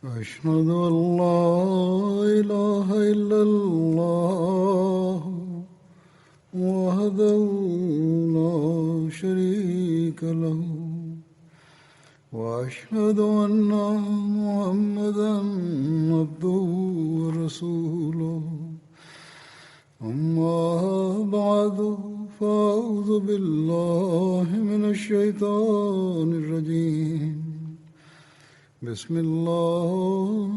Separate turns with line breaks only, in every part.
أشهد أن لا إله إلا الله وحده لا شريك له وأشهد أن محمدا عبده ورسوله أما بعد فأعوذ بالله من الشيطان الرجيم بسم الله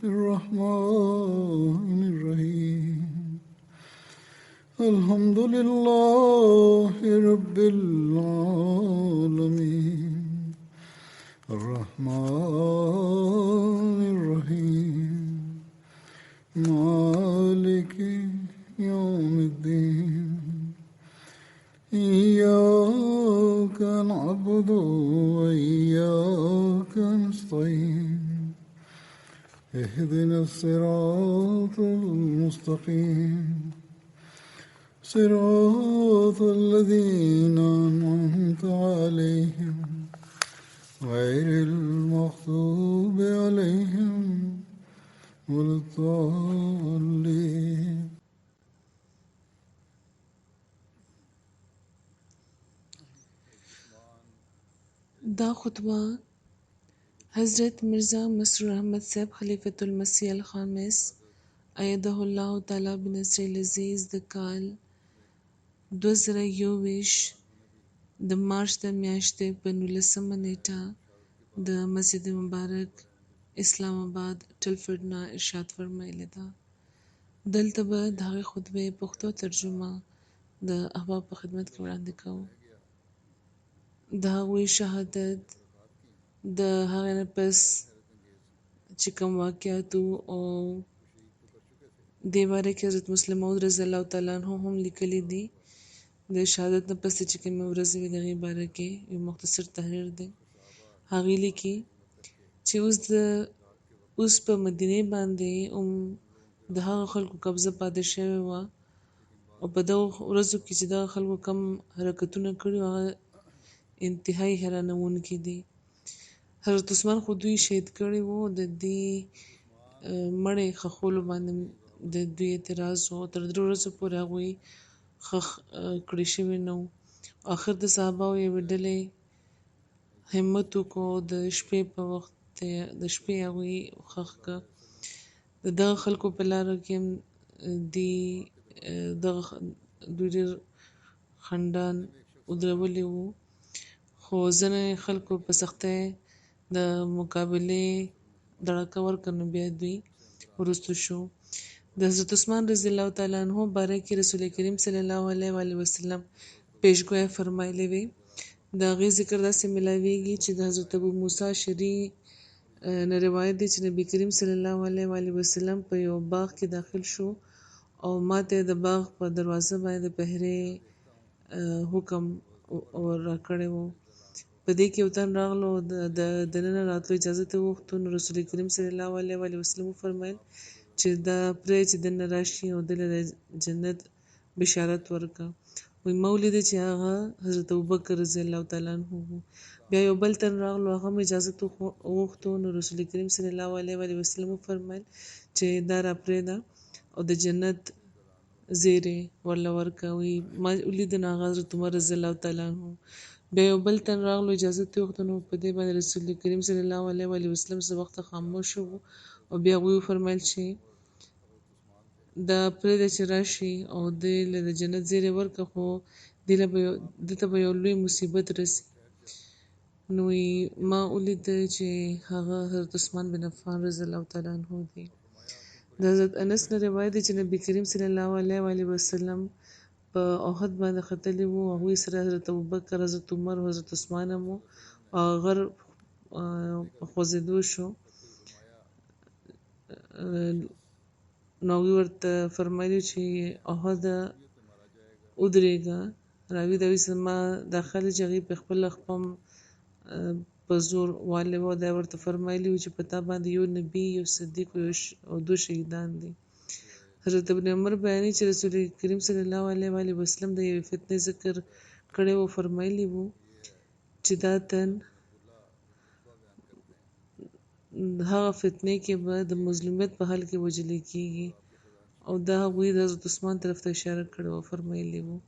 الرحمن الرحيم الحمد لله رب العالمين الرحمن الرحيم مالك يوم الدين إياك نعبد وإياك نستعين اهدنا الصراط المستقيم صراط الذين أنعمت عليهم غير المغضوب عليهم ولا الضالين.
دا خطبه حضرت مرزا مسرور احمد صاحب خلیفۃ المسیح الخامس ایده الله تعالی بنصر العزیز د کال 2021 د مارچ د میاشتې په 19مه نیټه د مسجد مبارک اسلام آباد ټلفرډ نه ارشاد فرمایلی ده. دلته به د هغې خطبې پښتو ترجمه د احباب په خدمت کې وړاندې کوو. د هغوی شهادت د هغې نه پس چې کوم واقعات او دې باره کې حضرت مسلم موعود رضی الله تعالی عنه هم لیکلي دي. د شهادت نه پس چې کومې ورځې وي د هغې باره کې یو مختصر تحریر دی. هغې لیکي چې اوس په مدینې باندې د هغه خلکو قبضه پاتې شوې وه او په دغو ورځو کې چې دغه خلکو کم حرکتونه کړي هغه انتهایی حیرانوونکي دي. حضرت عثمان خو دوی شهید کړي وو، د دې مړی ښخولو باندې د دوی اعتراض و. تر 3 ورځو پورې هغوی ښخ کړي شوي نه وو. آخر د صحابهو یوې ډلې همت وکړو، د شپې په وخت د شپې هغوی ښخ کړه. د دغه خلکو په لاره کې هم دوی ډېر خنډان ودرولي وو، خو ځینې خلکو په سختۍ د مقابلې دړکه ورکړه، نو بیا دوی وروسته شو. د حضرت عثمان رضی الله تعالی عنه باره کې رسول کریم صلی الله علیه و وسلم پیشګویي فرمایلی وی. د هغې ذکر داسې ملاویږي چې د حضرت ابو موسی اشعري نه روایت دی چې نبی کریم صلی الله علیه و وسلم په یو باغ کې داخل شو او ماته د باغ په دروازه باندې د پهرې حکم راکړی و. په دې کې یو تن راغلو، د دننه راتلو اجازه ته وغوښتو، نو رسول کریم صلی الله علیه و وسلم وفرمیل چې دا پرې چې دننه راشي او دله د جنت بشارت ورکړه. وایي ما ولیده چې هغه حضرت ابوبکر رضی الله تعالی عنه و. بیا یو بل تن راغلو، هغه هم اجازت وغوښتو، نو رسول کریم صلی الله علیه و وسلم وفرمیل چې دا راپرېږده او د جنت زیری ورله ورکړه. وایي ما ولیده نو هغه حضرت عمر رضی الله تعالی عنه. بیا یو بل تن راغلو، اجازت یې وغوښته، نو په دې باندې رسول کریم صلی الله علیه و وسلم څه وخته خاموش و او بیا هغوی وفرمیل چې دا پرېږده چې راشي او دې له د جنت زیری ورکړه، خو دې ته به یو لوی مصیبت رسي. نو ما ولیده چې هغه حضرت عثمان بن عفان رضی الله تعالی عنه دی. د حضرت انس نه روایت دی چې نبی کریم صلی الله علیه و وسلم په احد باندې ختلی وو. هغوی سره حضرت ابوبکر، حضرت عمر او حضرت عثمان هم وو. غر خوځېدو شو، نو هغوی ورته فرمایلي چې احده ودرېږه، راوي دوی زما دا خلک چې هغوی په خپله خپم په زور والي وو. دا ورته فرمایلي وو چې په تا باندې یو نبي، یو صدیق او 2 شهیدان دي. حضرت ابن عمر بیانوي چې رسول کریم صلی الله علیه و وسلم د یوې فتنې ذکر کړی و. فرمایلي وو چې دا تن هغه فتنې کې به د مظلومیت په حال کې وجل کېږي او دا هغوی د حضرت عثمان طرف ته اشاره کړې وه فرمایلی وو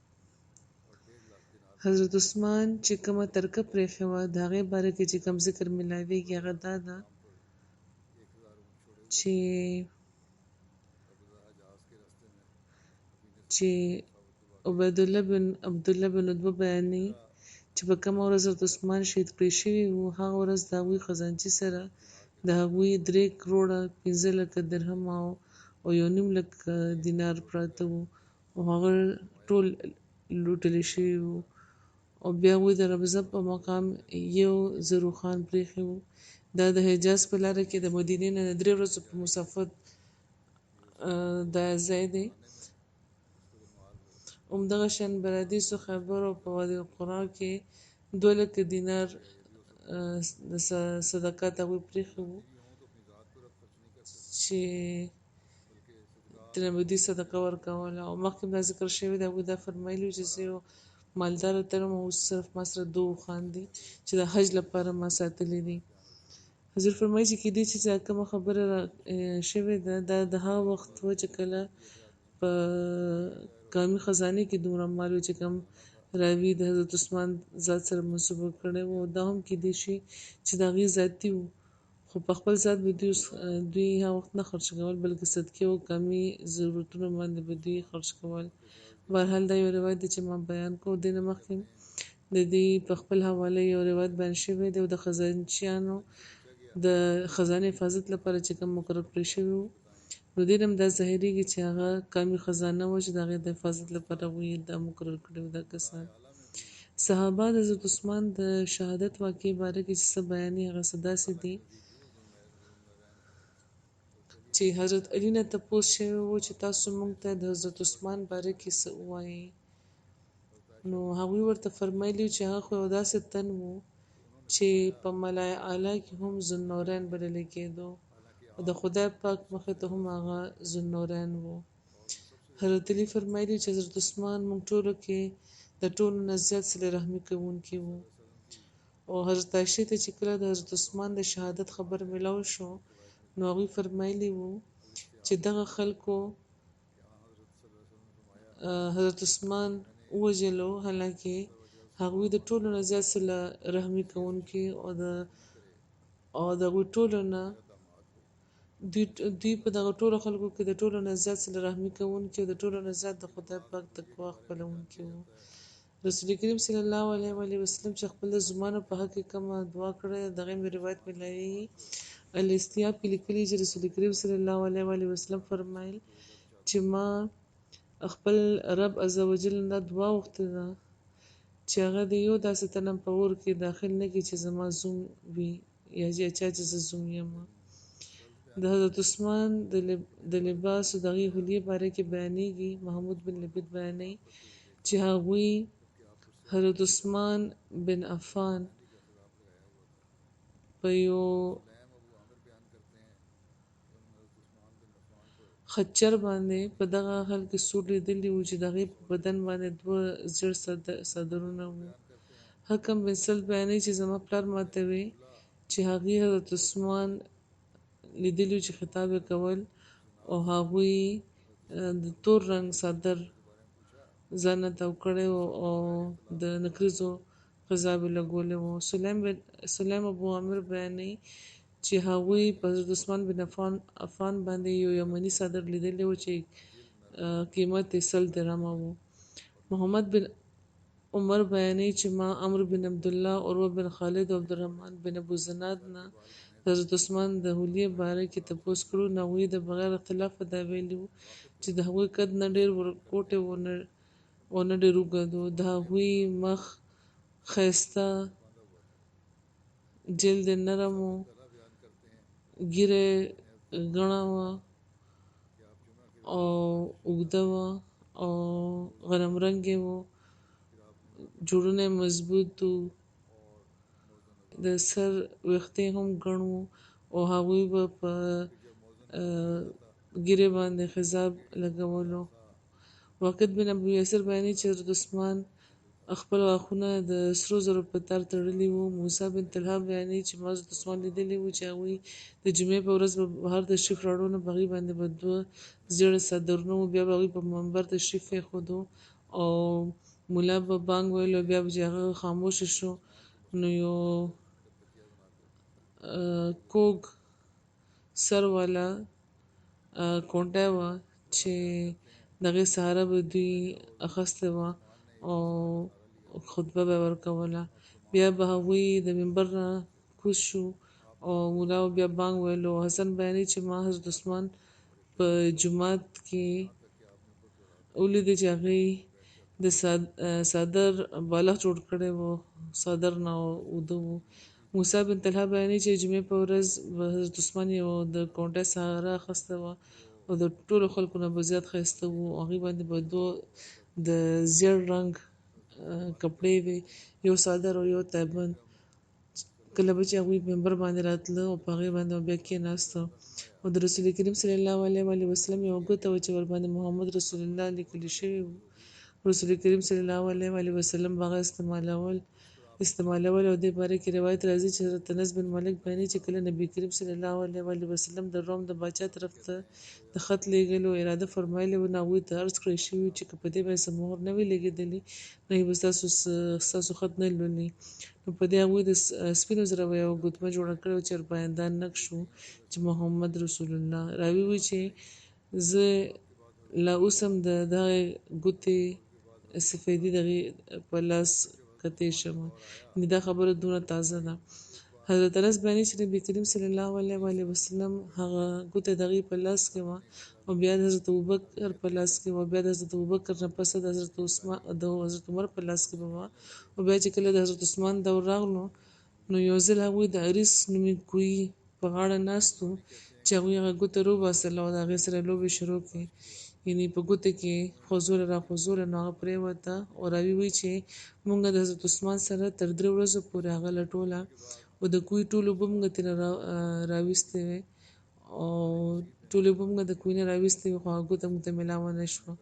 حضرت عثمان چې کومه ترکه پرېښې وه د هغې باره کې چې کوم ذکر میلاویږي هغه دا ده چې عبیدالله بن عبدالله بن عتبه بیانوي چې په کومه ورځ حضرت عثمان شهید کړی شوي وو هغه ورځ د هغوی خزانچي سره د هغوی 3 کروړه 15 لکه درهم او 1.5 لکه دینار پراته وو او هغه ټول لوټلی شوي وو او بیا هغوی د ربضه په مقام 1,000 خان پرېښي وو دا د حجاز په لاره کې د مدینې نه 3 ورځو په مسافت دا ځای دی همدغه شان برادیسو خیبر او په وادي القرا کې 2 لکه دینار د صدقات هغوی پرېښي وو چې ترې به دوی صدقه ورکوله او مخکې دا ذکر شوی دی هغوی دا فرمایلي وو چې زه یو مالدار تر یم او صرف ما سره 2 اوښان دي چې د حج لپاره ما ساتلي دي حضور فرمایي چې کېدای شي چې کومه خبره شوې ده دا د هغه وخت و چې کله په قومي خزانه کې دومره مال و چې کوم راوي د حضرت عثمان ذات سره منسوبه کړی و دا هم کېدای شي چې د هغې ذاتي و خو په خپل ذات به دوی هغه وخت نه خرج کول بلکې صدقې او قومي ضرورتونو باندې به دوی خرج کول بهرحال دا یو روایت دی چې ما بیان کوو دې نه مخکې د دې په خپل حواله یو روایت بیان شوی دی او د خزانچیانو د خزانه حفاظت لپاره چې کوم مقرر کړی شوی و نو دې هم دا ظاهریږي چې هغه قومي خزانه و چې د هغې د حفاظت لپاره هغوی دا مقرر کړي وو دا کسان صحابه د حضرت عثمان د شهادت واقعې باره کې چې څه بیانې هغه څه داسې دي چې حضرت علي نه تپوس شوی و چې تاسو موږ ته د حضرت عثمان باره کې څه ووایئ نو هغوی ورته فرمایلي چې هغه خو یو داسې تن و چې په ملای اعلی کې هم ذوالنورین بلل کېدو او د خدای پاک مخې ته هم هغه ذوالنورین و حضرت علي فرمایلي چې حضرت عثمان موږ ټولو کې د ټولو نه زیات صله رحمي کوونکی و او حضرت عایشې ته چې کله د حضرت عثمان د شهادت خبر ملاو شو نو هغوی فرمایلي وو چې دغه خلکو حضرت عثمان ووژلو حالانکه هغوی د ټولو نه زیات صله رحمي کوونکي او د هغوی ټولو نه دوی په دغه ټولو خلکو کې د ټولو نه زیات صله رحمي کوونکي او د ټولو نه زیات د خدای پاک تقوا خپلوونکي وو رسول کریم صلی الله علیه وسلم چې خپل زمانو په حق کې کومه دعا کړې دغه روایت ملایي الاستیاب کې لیکلي چې رسول کریم صلی الله علیه وسلم فرمایل چې ما خپل رب عزوجل نه دعا وغوښته ده چې هغه د یو داسې تنم په اور کې داخل نه کړي چې زما زوم وي یا چا چې زه زوم یم د حضرت عثمان د لباس او دغه حلیې باره کې بیانېږي محمود بن لبید بیانوي چې هغوی حضرت عثمان بن عفان په یو خچر باندې په دغه حال کې سور لیدلی و چې د هغې په بدن باندې 2 زیړ صدرونه وو حکم بن سلط بیانوي چې زما پلار ماته وی چې هغې حضرت عثمان لیدلی چې خطاب یې کول او هغوی د تور رنګ صدر ځان نه تاو کړی او د نکریزو غذا به لګولې وو سلیم ابو عامر بیانوي چې هغوی په حضرت عثمان بن عفان باندې یو یمني صدر لیدلی و چې قیمت یې 100 درهمه و محمد بن عمر بیانوي چې ما عمرو بن عبدالله عروه بن خالد او عبدالرحمن بن ابو زناد نه د حضرت عثمان د حلیې باره کې تپوس کړو نو هغوی د بغیر اختلاف دا ویلي وو چې د هغوی قد نه ډېر ورکوټی او نه ډېر اوږد و د هغوی مخ ښایسته جلد نرم و ږیره غڼه وه او اوږده وه او غنم رنګې وو جوړونه مضبوط و د سر ویښته هم ګڼ وو او هغوی به په ږیرې باندې خضاب لګولو واقد بن ابو یاسر بیانوي چې حضرت عثمان خپل غاښونه د سرو زرو په تار تړلي وو. موسی بن طلحه بیانوي چې ما حضرت عثمان لیدلی و چې هغوی د جمعې په ورځ به بهر تشریف راوړو، نو په هغې باندې به دوه زیړ څادرونه وو. بیا به هغوی په منبر تشریف ایښودو او ملا به بانګ ویلو، بیا به چې هغه خاموشه شو نو یو کوږ سر والا کونټۍ وه چې د هغې سهاره به دوی اخیستې وه او خطبه به یې ورکوله. بیا به هغوی د منبر نه کوز شو او ملا به بیا بانګ ویلو. حسن بیانوي چې ما حضرت عثمان په جومات کې ولیدی چې هغې د څادر بالښت جوړ کړی و، څادر نه اوده و. موسی بن طلحه بیانوي چې د جمعې په ورځ به حضرت عثمان یو د کونټۍ سهاره اخیسته وه او د ټولو خلکو نه به زیات ښایسته و. هغې باندې به دوه د زیړ رنګ کپړې وې، یو څادر او یو تایبند. کله به چې هغوی منبر باندې راتله او په هغې باندې به بیا کېناسته او د رسول کریم صلی الله علیه وسلم یوه ګوته وه چې ورباندې محمد رسول الله لیکلی شوی و. رسول کریم صلی الله علیه وسلم به هغه استعمالول او دې باره کې روایت راځي چې حضرت انس بن مالک بیانوي چې کله نبي کریم صلی الله علیه وسلم د روم د باچا طرف ته د خط لیږلو اراده فرمایلې وه، نو هغوی ته عرض کړی شوي چې که په دې باندې څه مهر نه وي لګېدلی نو به ستاسو خط نه لولي. نو په دې هغوی د سپینو زرو یوه ګوتمه جوړه کړې وه چې ورباندې دا نقش و چې محمد رسول الله. راوي وایي چې زه لا اوس هم د دغې ګوتې سفیدي د هغې په لاس کتی شم، یعنې دا خبره دونه تازه ده. حضرت انس بیانوي چې نبي کریم صلی الله علیه وسلم هغه ګوته د هغې په لاس کې وه او بیا د حضرت ابوبکر په لاس کې وه، بیا د حضرت ابوبکر نه پسه د حضرت عمر په لاس کې به وه او بیا چې کله د حضرت عثمان دور راغلو نو یو ځل هغوی د عریس نومې کوهي په غاړه ناست وو چې هغوی هغه ګوته روباسله او د هغې سره لوبې شروع کړې، یعنې په ګوته کې خوځوله راخوځوله نو هغه پرېوته. او راوي وایي چې موږ د حضرت عثمان سره تر 3 ورځو پورې هغه لټوله او د کوهي ټولې اوبه موږ ترې راویستې وې او ټولې اوبه موږ د کوهي نه راویستې وې خو هغه ګوته موږ ته میلاوه نه شوه.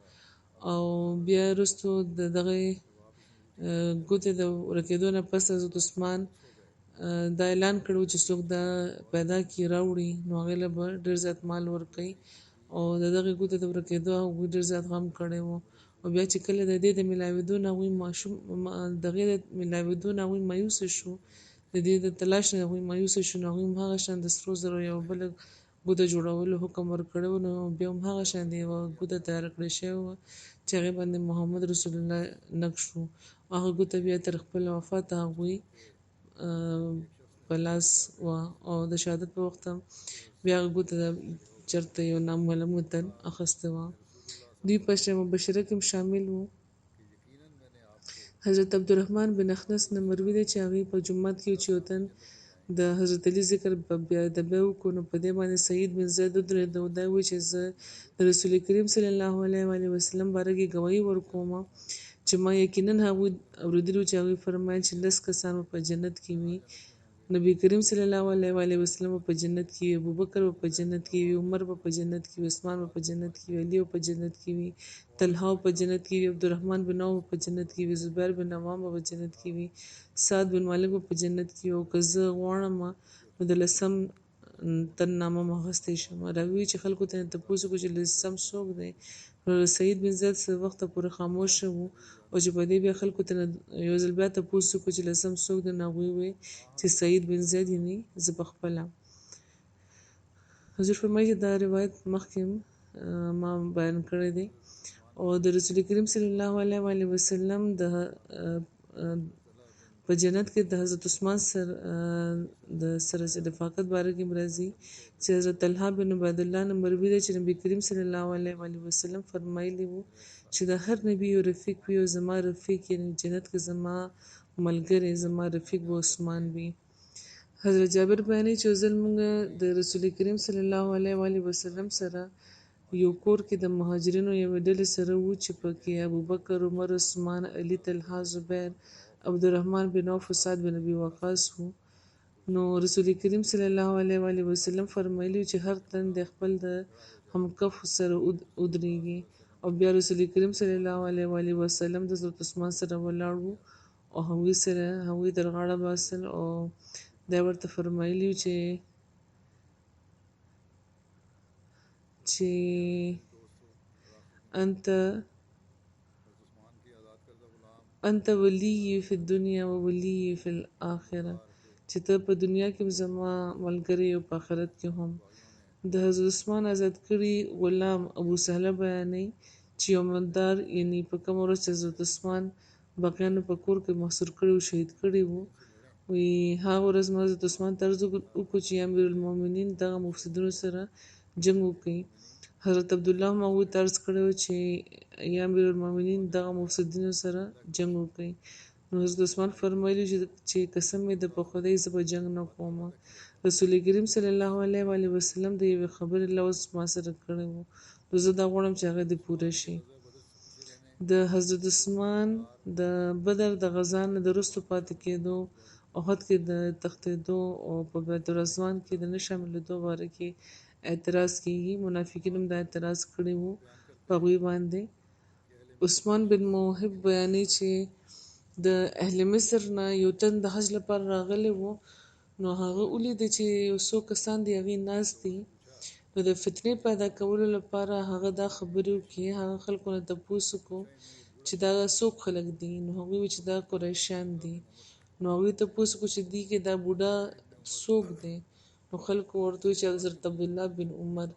او بیا وروستو د دغې ګوتې د ورکېدو نه پس حضرت عثمان دا اعلان کړی چې څوک دا پیدا کړي راوړي نو هغې له به ډېر زیات مال ورکوي او د دغې ګوتې د ورکېدو هغوی ډېر زیات غم کړی و. او بیا چې کله د دې د میلاوېدو نه هغوی مایوسه شو، د دې د تلاش نه هغوی مایوسه شو، نو هغوی هم هغه شان د سرو زرو یوه بله ګوته جوړولو حکم ورکړی و. نو بیا هم هغه شان د یوه ګوته تیاره کړې شوې وه چې هغې باندې محمد رسول الله نقش و. هغه ګوته بیا تر خپله وفاته هغوی په لاس وه او د شهادت په وخت هم بیا هغه ګوته چېرته یو نامعلوم تن اخیستې وه. دوی په عشره مبشره کې هم شامل وو. حضرت عبدالرحمن بن اخنس نه مروي دی چې هغې په جومات کې چې یو تن د حضرت علي ذکر په بیا ادبه وکړو نو په دې باندې سعید بن زید ودرېد او دا وایي چې زه د رسول کریم صلی الله علیه وسلم باره کې ګواهي ورکوم چې ما یقینا هغوی اورېدلي چې هغوی فرمایل چې 10 کسان په جنت کې وي. نبی کریم صلی الله علیه وسلم په جنت کې وي، ابوبکر په جنت کې وي، عمر په جنت کې وي، عثمان په جنت کې وي، علي په جنت کې وي، طلحه په جنت کې وي، عبدالرحمن بن عوف په جنت کې وي، زبیر بن عوام په جنت کې وي، سعد بن مالک په جنت کې وي او که زه غواړم نو د 10م تن نامه م اخیستی شم. راوي چې خلکو ته تپوس وکړو چې 10م څوک دی نو سعید بن زید څه وخته پورې خاموشه و او چې په دې بیا خلکو ته یو ځل بیا تپوس وکړو چې 10م څوک دی نو هغوی وویل چې سعید بن زید یعنې زه پخپله. حضور فرمایي چې دا روایت مخکې ما بیان کړی دی او د رسول کریم صلی الله علیه وسلم په جنت کې د حضرت عثمان سره د رفاقت باره کې راځي چې حضرت طلحه بن عبید الله نه مروي دی چې نبي کریم صلی الله علیه وسلم فرمایلی وو چې د هر نبي یو رفیق وي او زما رفیق یعنې جنت کې زما ملګری زما رفیق به عثمان وي. حضرت جابر بیانوي چې یو ځل موږ د رسول کریم صلی الله علیه وسلم سره یو کور کې د مهاجرینو یوې ډلې سره وو چې پکې ابوبکر، عمر، عثمان، علي، طلحه، زبیر، عبدالرحمن بن عوف او سعد بن ابي وقاص وو. نو رسول کریم صلی الله علیه وسلم فرمایلی چې هر تن د خپل د همکف سره ودرېږي او بیا رسول کریم صلی الله علیه و آله وسلم د حضرت عثمان سره ولاړ وو او هغوی تر غاړه باسل او دا ورته فرمایلی چې انت ولی فی الدنیا و ولی فی الاخره، چې ته په دنیا کې زما ملګری او په آخرت کې هم. د حضرت عثمان آزاد کړي غلام ابو سهله بیانوي چې یو مالدار یعنی په کومه ورځ چې حضرت عثمان باغیانو په کور کې محصور کړي او شهید کړي وو، وی هغه ورځ مو حضرت عثمان طرز وکړو چې امیر المؤمنین دغه مفسدونو سره جنگ وکړي. حضرت عبدالله هم هغوی طرز کړی و چې یا امیر المؤمنین دغه مفسدینو سره جنگ وکړي. نو حضرت عثمان فرمایلی چې قسم مې د په خدای زه به جنگ نه کوم. رسول کریم صلی الله علیه و آله وسلم د یوې خبرې لوز ما سره کړی و، نو زه دا غواړم چې هغه دې پوره شي. د حضرت عثمان د بدر د غزا نه د وروسته پاتې کېدو، احد کې د تښتېدو او په بیت الرضوان کې د نه شاملېدو باره کې اعتراض کېږي. منافقین هم دا اعتراض کړی وو په هغوی باندې. عثمان بن موهب بیانوي چې د اهل مصر نه یو تن د حج لپاره راغلی وو، نو هغه ولیده چې یو څو کسان دي هغې ناست دي، نو د فتنې پیدا کولو لپاره هغه دا خبرې وکړي. هغه خلکو نه تپوس وکړو چې دا څوک خلک دي، نو هغوی وویل چې دا قریشیان دي. نو هغوی تپوس وکړو چې دې کې دا بوډا څوک دی، نو خلکو ورته وویل چې حضرت عبدالله بن عمر.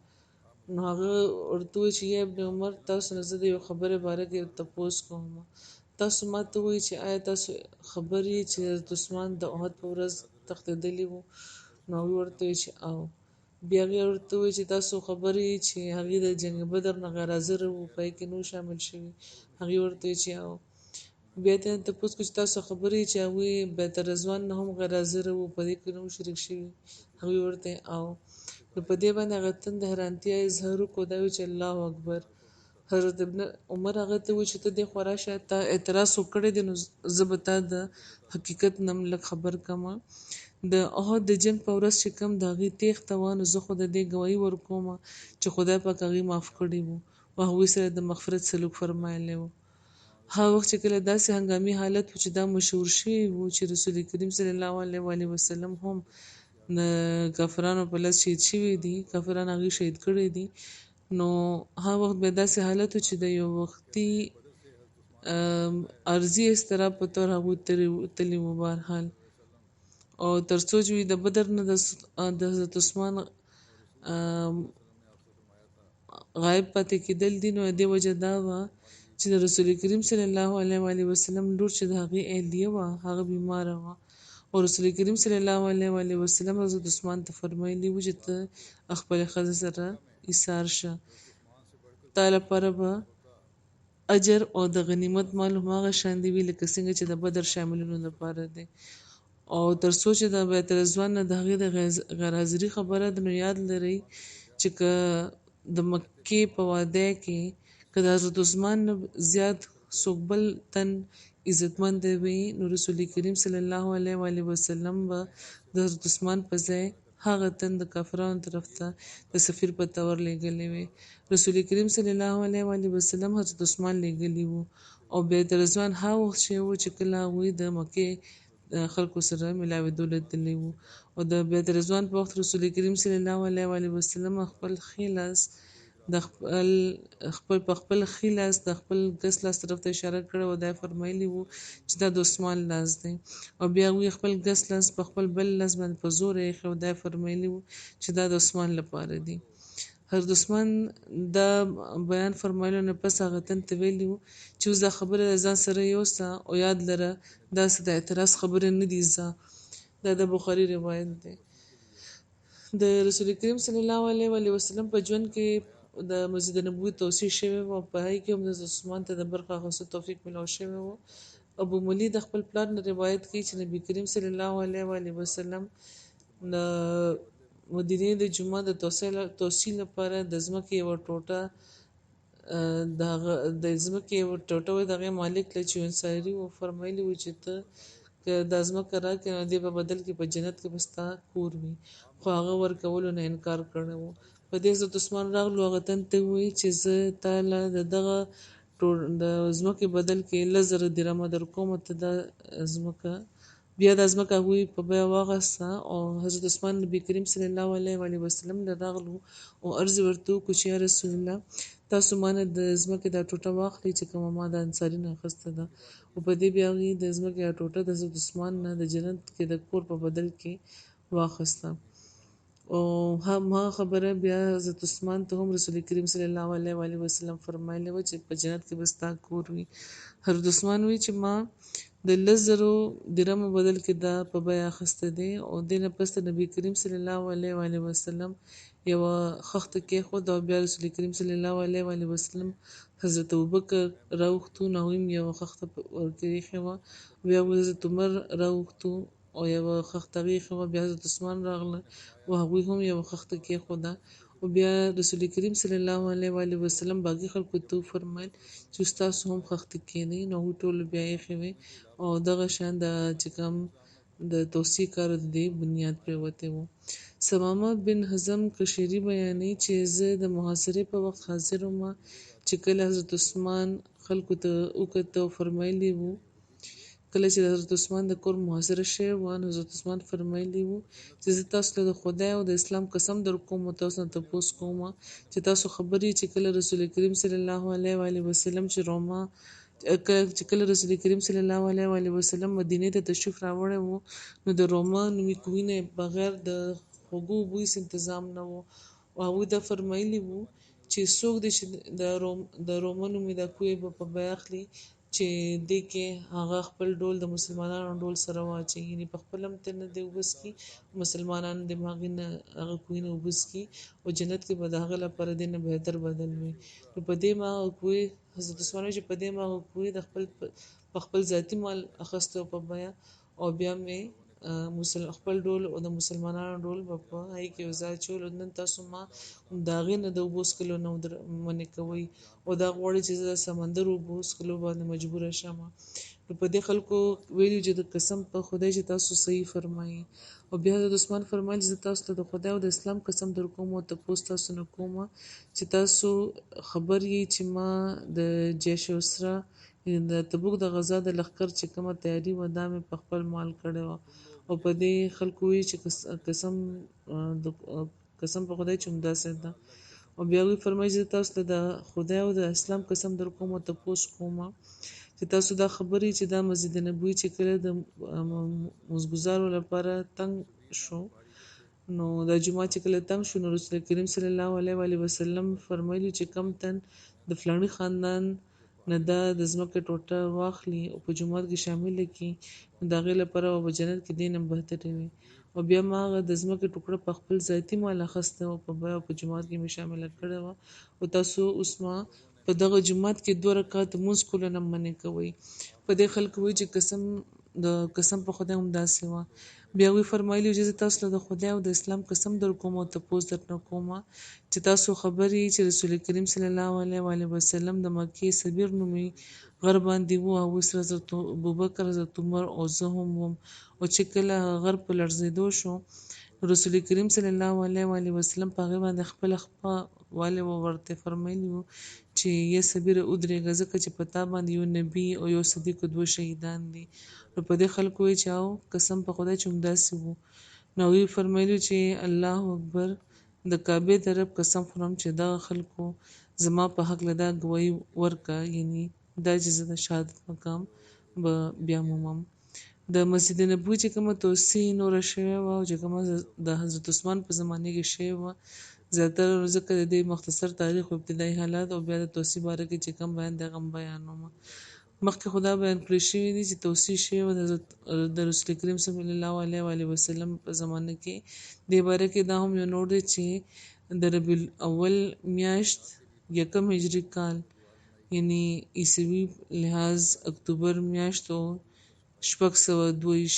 نو هغه ورته وویل چې یا ابن عمر، تاسو نه زه د یو خبرې باره کې تپوس کوم، تاسو ما ته ووایئ چې آیا تاسو خبر یې چې حضرت عثمان د احد په ورځ تښتېدلی وو؟ نو هغوی ورته وویل چې او. بیا هغې ورته وویل چې تاسو خبر یې چې هغې د جنګ بدر نه غیر حاضره وو، په هغې کې نه شامل شوي؟ هغې ورته وویل چې او. بیا ترې تپوس کړو چې تاسو خبر یې چې هغوی بیت الرضوان نه هم غیر حاضره وو، په دې کې نه شریک شوي؟ هغوی ورته او. نو په دې باندې هغه تن د حیرانتیا اظهار وکړو، دا ویل چې الله اکبر. حضرت ابن عمر هغه ته وویل چې ته دې خوا راشه، تا اعتراض خو کړی دی، نو زه به تا د حقیقت نه لږ خبر کړمه. د احد د جنګ په ورځ چې کوم د هغې تېښته وه، نو زه خو د دې ګواهي ورکوم چې خدای پاک هغې معاف کړي وو او هغوی سره د مغفرت سلوک فرمایلی وو. هغه وخت چې کله داسې هنګامي حالت و چې دا مشهور شوي وو چې رسول کریم صلی الله علیه و آله وسلم هم د کافرانو په لاس شهید شوي دي، کافران هغې شهید کړي دي. نو هغه وخت بیا داسې حالت و چې د یو وختي عرضي اضطراب په طور هغوی تللي وو بهرحال. او تر څو چې د بدر نه د حضرت عثمان غایب پاتې کېدل دي، نو د دې وجه دا وه چې د رسول کریم صلی الله علیه و آله وسلم لور چې د هغې اهلیه وه هغه بیماره وه، او رسول کریم صلی الله علیه و آله وسلم حضرت عثمان ته فرمایلي وو چې ته خپلې ښځې سره ایثار شه، تا لپاره به اجر او د غنیمت مال هماغه شان دی وي لکه څنګه چې د بدر شاملینو لپاره دی. او تر څو چې د بیت الرضوان نه د هغې د غیر حاضري خبره ده، نو یاد لرئ چې که د مکې په وادۍ کې که د حضرت عثمان نه زیات څوک بل تن عزتمند وي، نو رسول کریم صلی الله علیه و آله وسلم به د حضرت عثمان په ځای هغه تن د کافرانو طرف ته د سفیر په طور لېږلی وي. رسول کریم صلی الله علیه و آله وسلم حضرت عثمان لېږلی وو، او بیت الرضوان هغه وخت شوی و چې کله هغوی د مکې خلکو سره ملاوېدو لیدلی وو. او د بیت الرضوان په وخت رسول کریم صلی الله علیه و آله وسلم خپل ښي لاس د خپل ښي لاس د خپل ګس لاس طرف ته اشاره کړې او دا فرمایلی وو چې دا د عثمان لاس دی، او بیا هغوی خپل ګس لاس په خپل بل لاس باندې په زور ایښی او دا فرمایلی وو چې دا د عثمان لپاره دی. حضرت عثمان دا بیان فرمایلو نه پس هغه تن ته ویلي وو چې اوس دا خبره د ځان سره یوسه او یاد لره داسې د اعتراض خبرې نه دي. دا د بخاري روایت دی. د رسول کریم صلی الله علیه و آله وسلم په ژوند کې د مسجد نبوي توسیع شوی و، په هغې کې هم د عثمان ته د برخه اخیستو توفیق میلاو شوی و. ابو ملی د خپل پلار نه روایت کوي چې نبي کریم صلی الله علیه و آله وسلم د مدینې د جومات د توسیع لپاره د ځمکې یوه ټوټه د ځمکې یوه ټوټه د هغې مالک له چې انصاري و فرمایلي و چې ته که دا ځمکه راکړې نو دې په بدل کې په جنت کې به ستا کور وي، خو هغه ورکولو نه انکار کړی و. په دې حضرت عثمان راغلو، هغه تن ته ووایي چې زه تاله د دغه د ځمکې بدل کې 1000 درهمه درکوم، ته دا ځمکه بیا د ځمکه هغوی په بیه واخیسته. او حضرت عثمان نبي کریم صلی الله علیه وسلم له راغلو او عرض ورته وکړو چې یا رسول الله تاسو مانه د ځمکې دا ټوټه واخلئ چې کومه ما د انصاري نه اخیسته ده. او په دې بیا هغوی د ځمکې دا ټوټه د حضرت عثمان نه د جنت کې د کور په بدل کې واخیسته. او هماغه خبره بیا حضرت عثمان ته هم رسول کریم صلی الله علیه وسلم فرمایلی و چې په جنت کې به ستا کور وي. حضرت عثمان وی چې ما د 1000 درهمو بدل کې دا په بیه اخیسته دی. او دې نه پس نبی کریم صلی الله علیه وسلم یوه خښته کېښوده او بیا رسول کریم صلی الله علیه وسلم حضرت ابوبکر راوښتو نو هغوی هم یوه خښته ورته ایښې وه. بیا حضرت عمر راوښتو او یوه خښته هغې ایښې وه. بیا حضرت عثمان راغله او هغوی هم یوه خښته کېښوده. او بیا رسول کریم صلی الله علیه وسلم باقي خلکو ته وفرمیل چې ستاسو هم خښتې کېدئ، نو هغوی ټولو بیا ایښې وې. او دغه شان د چې کوم د توصیې کار د دې بنیاد پرېوتی و. ثمامه بن حزم کشیري بیانوي چې زه د محاصرې په وخت حاضر وم چې کله حضرت عثمان خلکو ته وکته او فرمایلی وو کله چې د حضرت عثمان د کور محاصره شوې وه نو حضرت عثمان فرمایلی وو چې زه تاسو ته د خدای او د اسلام قسم در کوم او تاسو نه تپوس کوم چې تاسو خبرې چې کله رسول کریم صلی الله علیه وسلم چې روما چې کله رسول کریم صلی الله علیه وسلم مدینې ته تشریف راوړی وو نو د روما نومي کوهي نه بغیر د خوږو اوبو هېڅ انتظام نه و. او هغوی دا فرمایلی وو چې څوک دی چې د روما نومي دا کوهی به په بیه اخلي چې دې کې هغه خپل ډول د مسلمانانو ډول سره واچي، یعنې په خپله هم ترې نه دی اوبه څښي، مسلمانان د هغې نه هغه کوهي نه اوبه څښي او جنت کې به د هغه لپاره دې نه بهتر بدل وي. نو په دې ما هغه کوهی حضرت عثمان وایي چې په دې ما هغه کوهی د خپل ذاتي مال اخیستی په بیه او بیا مې خپل ډول او د مسلمانانو ډول به په هغې کې یو ځای اچول. او نن تاسو ما د هغې نه د اوبو څښلو نه منع کوئ او دا غواړئ چې زه د سمندر اوبو څښلو باندې مجبوره شم. نو په دې خلکو ویلي چې د قسم په خدای چې تاسو صحیح فرمایي. او بیا حضرت عثمان فرمایل چې زه تاسو ته د خدای او د اسلام قسم در کوم او تپوس تاسو نه کوم چې تاسو خبر یې چې ما د جیش اسره د تبوک د غزا د لښکر چې کومه تیاري وه دا مې په خپل مال کړې وه. او په دې خلکو وایي چې قسم په خدای چې همداسې ده. او بیا هغوی فرمایي چې تاسو ته د خدای او د اسلام قسم در کوم او تپوس کوم چې تاسو دا خبرې چې دا مسجد نبوي چې کله د مزګزارو لپاره تنګ شو نو دا جمعه چې کله تنګ شو نو رسول کریم صلی الله علیه وسلم فرمایلی چې کم تن د فلاني خاندان نه دا د ځمکې ټوټه واخلي او په جومات کې شامل کړي نو د هغې لپاره به جنت کې دې نه بهترې وي. او بیا ما هغه د ځمکې ټوکړه په خپل ذاتي مال اخیسته او په بیه او په جومات کې مې شامله کړې وه. او تاسو اوس ما په دغه جومات کې 2 رکعاته لمونځ کولو نه منع کوئ. په دې خلکو وایي چې قسم په خدای همداسې وه. بیا هغوی فرمایلي چې زه تاسو ته د خدای او د اسلام قسم در کوم او تپوس درنه کوم چې تاسو خبرې چې رسول کریم صلی الله علیه وسلم د مکې صبیر نومي غر باندې وو او سره حضرت ابوبکر حضرت عمر او زه هم وم. او چې کله غر په لړزېدو شو رسول کریم صلی الله علیه وسلم په هغې باندې خپله خپه والې ورته فرمایلي وو چې یا صبیره ودرېږه ځکه چې په تا باندې یو نبي او یو صدیق 2 شهیدان دي. نو په دې خلکو وایي چې او قسم په خدای چې همداسې وو. نو هغوی فرمایلي چې الله اکبر د کعبې د رب قسم خورم چې دغه خلکو زما په هکله دا ګواهي ورکړه، یعنې دا چې زه د شهادت مقام به بیا مومم. د مسجد نبوي چې کومه توسعې نوره شوې وه او چې کومه د حضرت عثمان په زمانې کې شوې وه زیاتره ځکه د دې مختصر تاریخ او ابتدایي حالات او بیا د توسعې باره کې چې کوم بیان دی هغه بیانوم. مخکې خو دا بیان کړی شوي دي چې توسعې شوې وه د رسول کریم صلی الله علیه وسلم په زمانه کې. دې باره کې دا هم یو نوټ دی چې د ربیع الاول میاشت 1 هجري کال یعنې عیسوي لحاظ اکتوبر میاشت او 622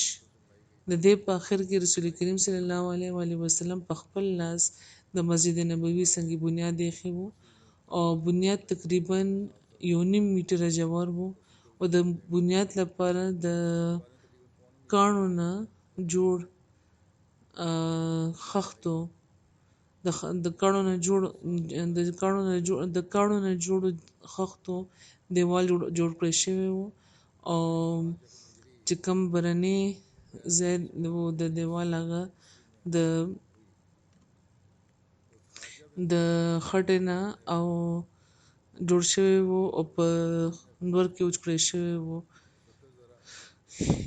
د دې په آخر کې رسول کریم صلی الله علیه وسلم په خپل لاس د مسجد نبوي سنگ بنیاد ایښی وو او بنیاد تقریبا 1.5 میټره ژور وو او د بنیاد لپاره د کاڼو نه جوړ خښتو د کاڼو نه جوړو خښتو دیوال جوړ کړی شوی و او چې کوم برنی ځای و د دیوال هغه د خټې نه او جوړ شوی و او په نور کې وچ کړی شوی و،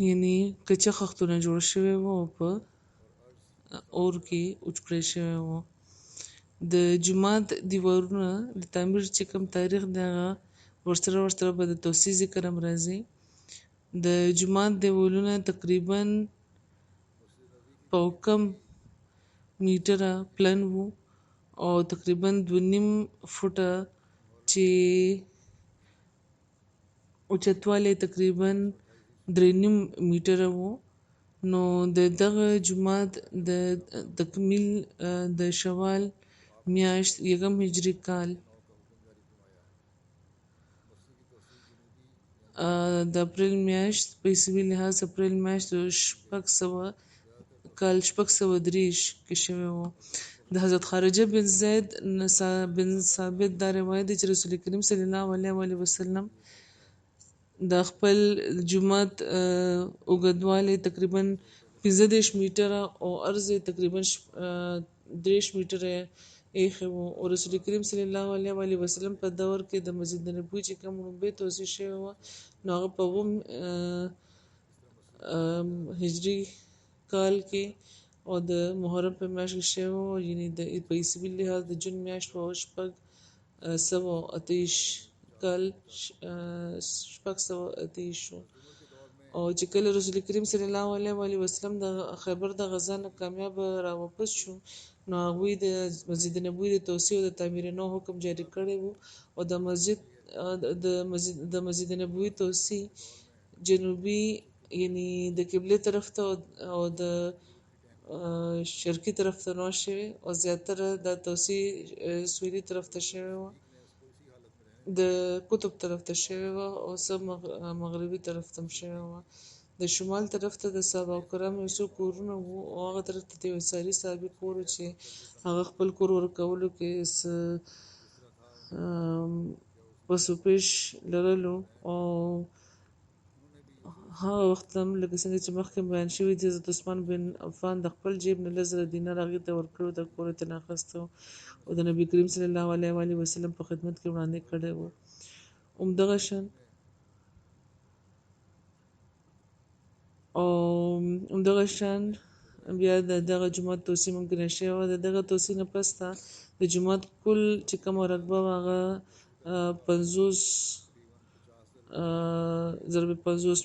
یعنی کچه خښتونه جوړ شوی و او په اور کې وچ کړی شوی و. د جومات دیوالونه د تعمیر چې کوم تاریخ دی هغه ورسره به د توسیع ذکر هم راځي. د جومات دیوالونه تقریبا پاو کم میټره پلن وو او تقریبا 2.5 فوټه چې اوچتوالی تقریبا 3.5 میټره وو. نو د دغه جومات د تکمیل د شوال میاشت 1 هجري کال د اپریل میاشت په عیسوي لحاظ اپریل میاشت 623 کې شوی و. د حضرت خارجه بن زید بن ثابت دا روایت دی چې رسول کریم صلی الله علیه وسلم د خپل جومات اوږدوالی تقریبا 15 میټره او عرض تقریبا 30 میټره ایښی و او رسول کریم صلی الله علیه وسلم په دور کې د مسجد نبوي چې کوم لومبۍ توسیع شوی و نو هغه په 9 هجري کال کې او د محرم په میاشت کې شوی و، یعنی د په عیسوي لحاظ د جون میاشت په 628 کال 628 شو. او چې کله رسول کریم صلی الله علیه وسلم د خیبر د غزا نه کامیاب را واپس شو نو هغوی د مسجد نبوي د توسیع او د تعمیر نو حکم جاری کړی و او د مسجد نبوي توسیع جنوبي یعنی د قبله طرف ته او د شرقي طرف ته نو شوی او زیاتره د توسیع سویلي طرف ته شوی و، د قطب طرف ته شوی و او سب مغربي طرف ته شوی و. د شمال طرف ته د صحابه کرامو یو څو کورونه وو او هغه طرف ته یو انصاري صحابي کور چې هغه خپل کور ورکولو کې پسوپیش لرلو او هغه وخت هم لکه څنګه چې مخکې بیان شوي دي حضرت عثمان بن عفان د خپل جیب نه 10,000 دینار هغې ته ورکړو د کور یې ترې نه اخیستی او د نبي کریم صلی الله علیه وسلم په خدمت کې وړاندې کړی و. همدغه شان بیا د دغه جومات توسیع ممکنه شوې وه. د دغه توسیع نه پس ته د جومات کل چې کومه رقبه وه هغه 50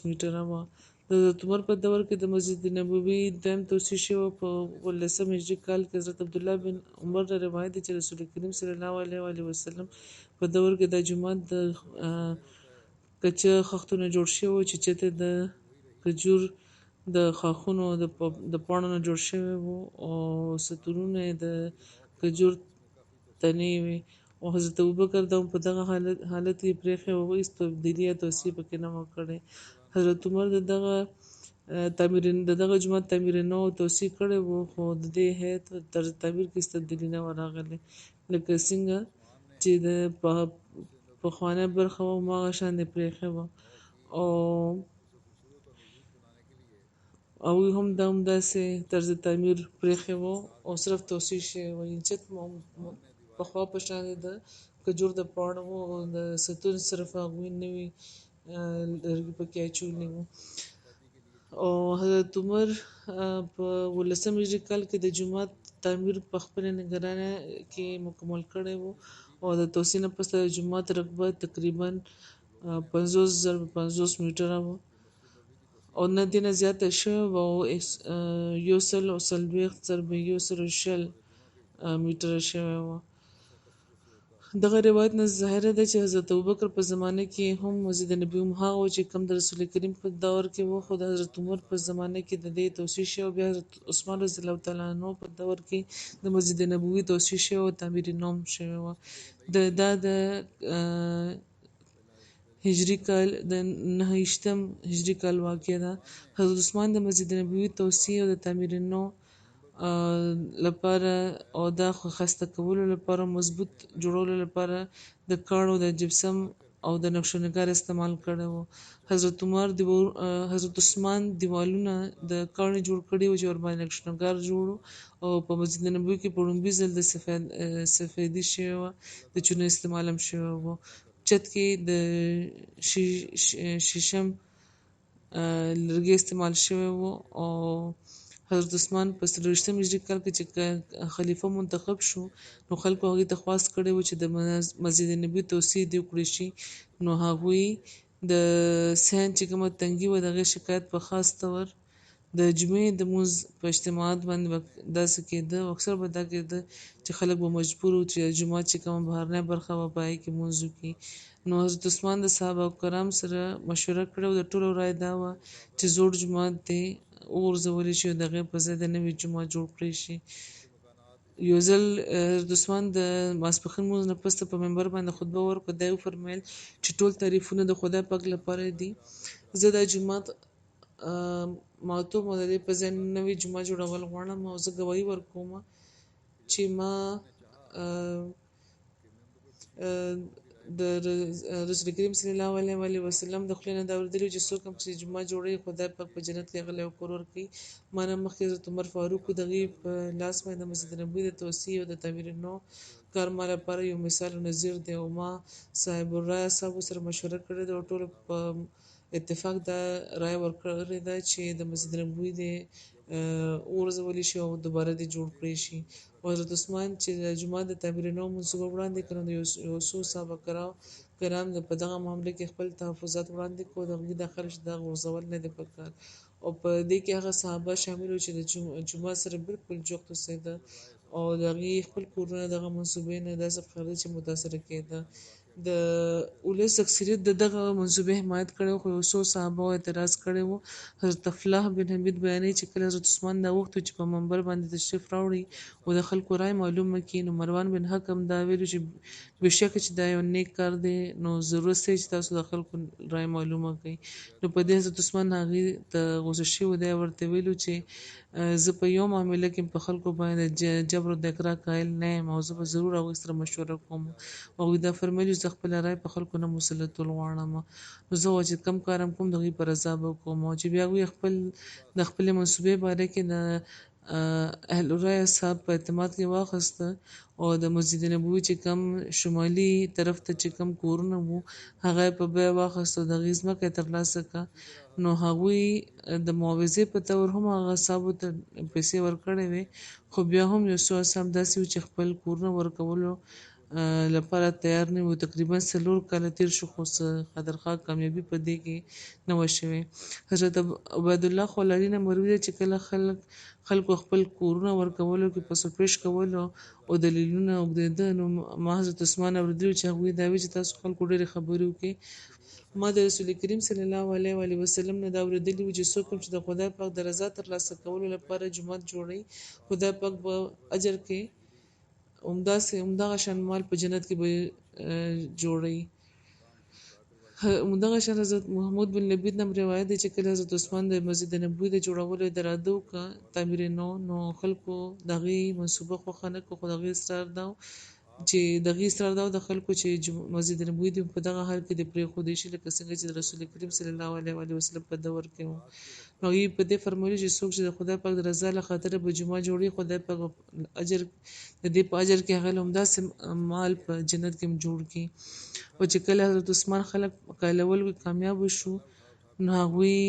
میټره وه. د حضرت عمر په دور کې د مسجد نبوي دویم توسیع شوی په 19 هجري کال کې. حضرت عبدالله بن عمر روایت دی چې رسول کریم صلی الله علیه وسلم په دور کې د جومات د کچه خښتونه جوړ شوي چې چته د کجور د خاښونو د پاڼو نه جوړ شوی و او ستورونه د کجور تنې وې او حضرت ابوبکر د په دغه حالت کې پرېښی و، هیڅ تبدیلي یا توسیع پکې نه وه کړې. حضرت عمر د دغه جومات تعمیر نو توسیع کړی و خو د دې هیئت طرز تعمیر کې هیڅ تبدیلي نه وه راغلې، لکه څنګه چې د پخوانۍ برخه وه هماغه شان یې پرېښې وه او هغوی هم همداسې طرز تعمیر پرېښی و او صرف توسیع شوی و، یعنې چت پخوا په شان د کجور د پاڼو و او د ستون صرف هغوی نوي لرګي پکې اچولي وو. او حضرت عمر په 19 هجري کال کې د جومات تعمیر په خپله نگرانۍ کې مکمل کړی و او د توسیع نه پس د جومات رقبه تقریبا 50 میټره وه او نه دې نه زیاته شوې وه او 140 میټره شوې وه. دغه روایت نه ظاهره ده چې حضرت ابوبکر په زمانه کې هم مسجد نبوي هماغه و چې کوم د رسول کریم په دور کې و، خو د حضرت عمر په زمانه کې د دې توسیع شوی. بیا حضرت عثمان رضی الله تعالی عنه په دور کې د مسجد نبوي توسیع شوی او تعمیر نو هم شوی و. دا د هجری کال د 9 هجری کال واقع ده. حضرت عثمان د مسجد نبوي توسعه او د تعمیر نو لپاره او د خسته کولو لپاره مضبوط جوړولو لپاره د کاڼو د جپسم او د نقش نگار استعمال کړی و. حضرت عثمان دیوالونه د کاڼو جوړ کړي و چې ورباندې نقش نگار جوړ او په مسجد نبوي کې په لومړي ځل د سفیدي شوی وه، د چونو استعمال هم شوی و. چت کې د شیشم لرګي استعمال شوی و. او حضرت عثمان په 40 هجري کال کې چې خلیفه منتخب شو نو خلکو هغې ته خواست کړی و چې د مسجد نبوي توسعه دې وکړی شي. نو هغوی د صحن چې کومه تنګي وه د هغې شکایت په خاص طور د جمعې د لمونځ په اجتماعات باندې داسې کېده او اکثر به دا کېده چې خلک به مجبور وو چې جومات چې کومه بهرنۍ برخه وه په هغې کې لمونځ وکړي. نو حضرت عثمان د صحابه کرام سره مشوره کړې او د ټولو رایه دا وه چې زوړ جومات دی وغورځولی شي او د هغې په ځای د نوي جومات جوړ کړی شي. یو ځل حضرت عثمان د ماسپښین لمونځ نه پسته په منبر باندې خطبه ورکړه. دا یې وفرمیل چې ټول تعریفونه د خدای پاک لپاره دي. زه دا جومات ماتوم او د دې په ځای نوی جومات جوړول غواړم او زه ګواهي ورکوم چې ما د رسول کریم صلی الله علیه وسلم د خولې نه دا اورېدلي چې څوک هم چې جومات جوړوي خدای پاک په جنت کې هغه له یو کور ورکوي. ما نه مخکې حضرت عمر فاروق د هغې په لاس باندې د مسجد نبوي د توسعې او د تعمیر نو کار ما لپاره یو مثال او نظیر دی او ما صاحب الرایه صاحبو سره مشوره کړې ده او ټولو په اتفاق دا رایه ورکړې ده چې د مسجد نبوي د وغورځولی شي او دوباره دې جوړ کړی شي. او حضرت عثمان چې د جومات د تعمیر نو منصوبه وړاندې کړه نو یو څو صحابه کرام په دغه معامله کې خپل تحفظات وړاندې کړو د هغوی دا خیال چې دا غورځول نه دی پکار او په دې کې هغه صحابه شامل وو چې د جومات سره بالکل جوخت اوسېده او د هغې خپل کورونه دغه منصوبې نه داسې ښکارېده چې متاثره کېده. د ولس اکثریت د دغه منصوبې حمایت کړی و خو یو څو صحابه اعتراض کړی و. حضرت افلاح بن حمید بیانوي چې کله حضرت عثمان دا وغوښتو چې په منبر باندې تشریف راوړي او د خلکو رای معلومه کړي نو مروان بن حکم دا ویلو چې بېشکه چې دا یو نیک کار دی نو ضرورت دی چې تاسو د خلکو رای معلومه کړئ. نو په دې حضرت عثمان هغې ته غوسه شوی دی ورته ویلو چې زه په یو معامله کې په خلکو باندې جبر او د اکراه قایل نه یم او زه به ضرور هغوی سره مشوره کوم. هغوی دا فرمایلي زه خپله رای په خلکو نه مسلطول غواړم نو زه چې کوم کار هم کوم د هغوی په رضا به کوم او چې بیا هغوی د خپلې منصوبې باره کې د اهل الرای صاحب په اعتماد کې واخیسته او د مسجد نبوي چې کوم شمالي طرف ته چې کوم کورونه وو هغه په بیه واخیسته او د هغې ځمکه یې ترلاسه کړه. نو هغوی د معاوضې په طور هم هغه اصحابو ته پیسې ورکړې وې خو بیا هم یو څو اصحاب داسې وو چې خپل کورونه ورکولو لپاره تیار نه وو. تقریبا 4 کاله تیر شو خو څه خطرخواه کامیابي په دې کې نه وه شوې. حضرت عبیدالله خولاري نه مروي ده چې کله خلکو خپل کورونه ورکولو کې پس و پیش کولو او دلیلونه اوږدېده نو ما حضرت عثمان اورېدلي چې هغوی دا وایي چې تاسو خلکو ډېرې خبرې وکړئ. ما د رسول کریم صلی الله علیه وسلم نه دا اورېدلي وو چې څوک هم چې د خدای پاک د رضا ترلاسه کولو لپاره جومات جوړوي خدای پاک به اجر کې همدغه شان مال په جنت کې به جوړوي. همدغه شان حضرت محمود بن لبید نه روایت دی چې کله حضرت عثمان د مسجد نبوي د جوړولو اراده وکړه تعمیر نو خلکو د هغې منصوبه خوښه نه کړه خو د هغې اصرار دا و د خلکو چې مسجد نبوي دې په دغه حال کې د پرېښودی شي لکه څنګه چې د رسول کریم صلی الله علیه وسلم په دور کې و. نو هغوی په دې فرمایلي چې څوک چې د خدای پاک د رضا له خاطره به جومات جوړوي خدای پاک د دې په اجر کې هغه له همداسې مال په جنت کې هم جوړ کړي. او چې کله حضرت عثمان خلک قایلول کامیاب شو نو هغوی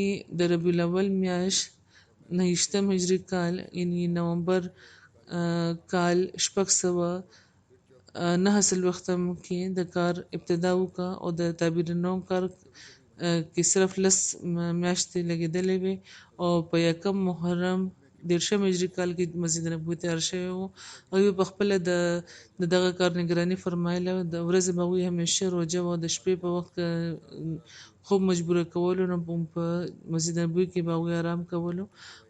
د ربیع الاول میاشت 9 هجري کال یعنې نومبر کال 649 کې د کار ابتدا وکړه او د تعبیر نو کار کې صرف 10 میاشتې لګېدلې وې او په 1 محرم 13 هجري کال کې مسجد نبوي تیار شوی و. هغوی په خپله د دغه کار نګراني فرمایله. د ورځې به هغوی همیشه روژه او د شپې په وخت خوب مجبوره کولو نه په مسجد نبوي کې به هغوی آرام کولو.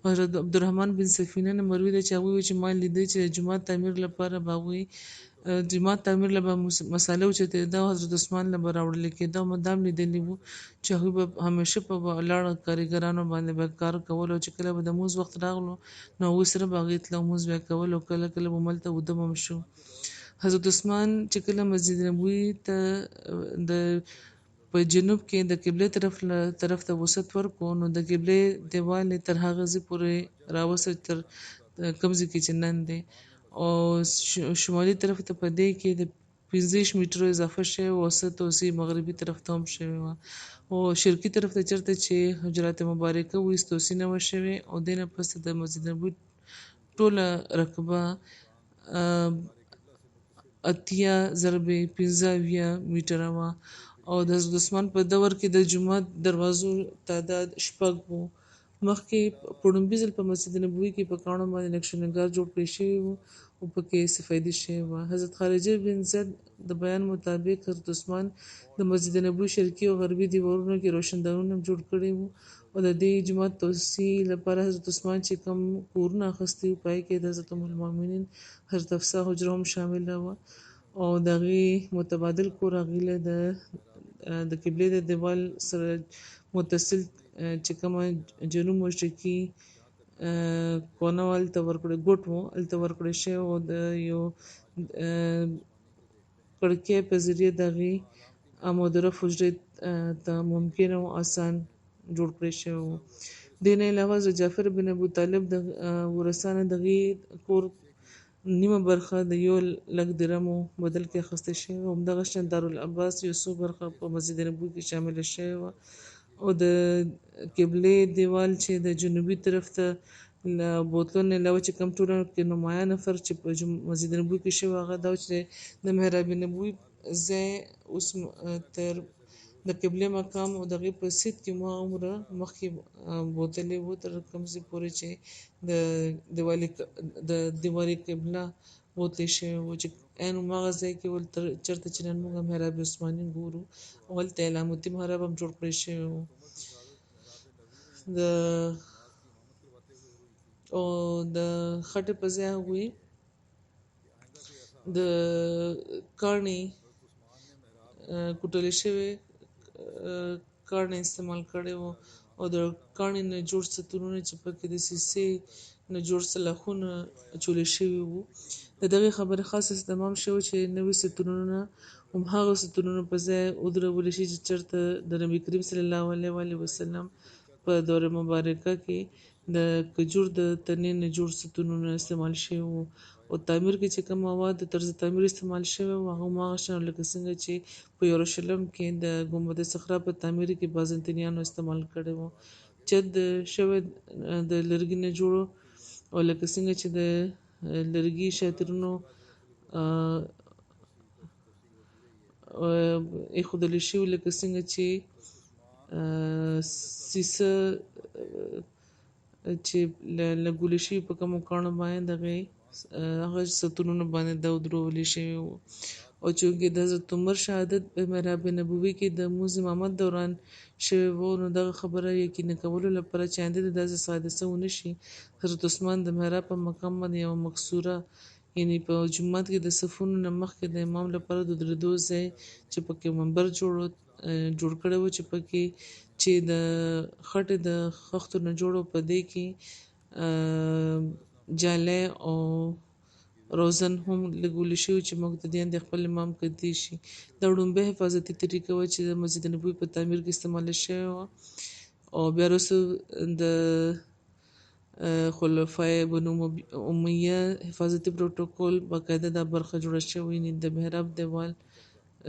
حضرت عبدالرحمن بن سفینه نه مروي ده چې هغوی وایي چې ما لیدی چې د جومات تعمیر لپاره به هغوی جومات تعمیر له به مساله اوچتېده او حضرت عثمان له به راوړل کېده او ما دا هم لیدلي وو چې هغوی به همیشه په ولاړه کارګرانو باندې به کار کول او چې کله به د لمونځ وخت راغلو نو هغوی سره به هغې تله لمونځ به یې کول او کله کله به هملته وده به هم شو. حضرت عثمان چې کله مسجد نبوي ته د په جنوب کې د قبلې طرف ته وسعت ورکړو نو د قبلې دیوال یې تر هغه ځای پورې راوسه تر کوم ځای کې چې نن دی او شمالي طرف ته په دې کې د 15 میټرو اضافه شوی او وسط اوسې مغربي طرف ته هم شوی وه او شرقي طرف ته چېرته چې حجرات مبارکه وه ایستوسي نه وه شوې او دې نه پس د مسجد نبوي ټوله رقبه 8 × 15 میټره وه او د حضرت عثمان په دور کې د جومات دروازو تعداد 6 وو. مخکې په لومړي ځل په مسجد نبوي کې په کاڼو باندې نقش و نگار جوړ کړی شوی و او پکې سفیدي شوې وه. حضرت خارجه بن زید د بیان مطابق حضرت عثمان د مسجد نبوي شرقي او غربي دیوالونو کې روشندانونه هم جوړ کړي وو او د دې جومات توسعې لپاره حضرت عثمان چې کوم کورونه اخیستي وو پای کې د حضرت ام المؤمنین حضرت حفصه حجره هم شامله وه او د هغې متبادل کور هغې له د قبلې د دیوال سره متصل چې کومه جنوب مشرقي کونه وه هلته ورکړی ګوټ و هلته ورکړی شوی او د یو کړکۍ په ذریعه د هغې امودرف حجرې ته ممکن او آسان جوړ کړی شوی و. دې نه علاوه حضرت جعفر بن ابوطالب د ورثه نه د هغې کور نیمه برخه د 100,000 درمو بدل کې اخیستل شوې او همدغه شان دارالعباس یو څو برخه په مسجد نبوي کې شامله شوې وه او د قبلې دیوال چې د جنوبي طرف ته له بوتلو نه علاوه چې کوم ټوله کې نمایان نفر چې په مسجد نبوي کې شوی هغه دا چې د محراب نبوي ځای اوس تر د قبلې مقام او د هغې په سید کې مو هغومره مخکې بوتلې وو تر کوم ځای پورې چې د دیوالي قبله بوتلې شوې وو چې عین هماغه ځای کې چېرته چې نن موږ محراب عثماني ګورو او هلته علامتي محراب هم جوړ کړی شوی وو. او د خټې په ځای هغوی د کاڼي کوټلې شوې کاڼي استعمال کړی وو او د کاڼي نه جوړ ستونونه چې پکې د سیسې نه جوړ سلاخونه اچولې شوي وو. د دغې خبرې خاص اهتمام شوی چې نوي ستونونه همهغه ستونونه په ځای ودرول شي چې چېرته د نبي کریم صلی الله علیه وسلم په دوره مبارکه کې د کجور د تنې نه جوړ ستونونه استعمال شوي وو او تعمیر کې چې کوم مواد د طرز تعمیر استعمال شوی وو هغه هماغه شان لکه څنګه چې په یروشلم کې د ګنبد صخره په تعمیر کې بازنطینیانو استعمال کړی وو. چت شوی د لرګي نه جوړو او لکه څنګه چې د لرګي شاترونو ایښودل شوي لکه څنګه چې سیسه چې لګولې شوي په کومو کاڼو باندې دغې هغه ستونونه باندې دا ودرولې شوي وو او چونکې د حضرت عمر شهادت په محراب نبوي کې د لمونځ امامت دوران شوی وو نو دغه خبره یقیني کولو لپاره چې آینده داسې حادثه ونه شي حضرت عثمان د محراب په مقام باندې یوه مکسوره یعنې په جومات کې د صفونو نه مخکې د امام لپاره د درېدو ځای چې پکې منبر جوړ کړی و چې پکې چې د خټې د خښتو نه جوړ په دې کې جالی او روزن هم لګولی شوي چې مقتدیان د خپل امام کدی شي. دا ړومبی حفاظتي طریقه وه چې د مسجد نبوي په تعمیر کې استعمال شوې وه او بیا وروسته د خلفای بنو امیه حفاظتي پروتوکول باقاعده دا برخه جوړه شوې یعنې د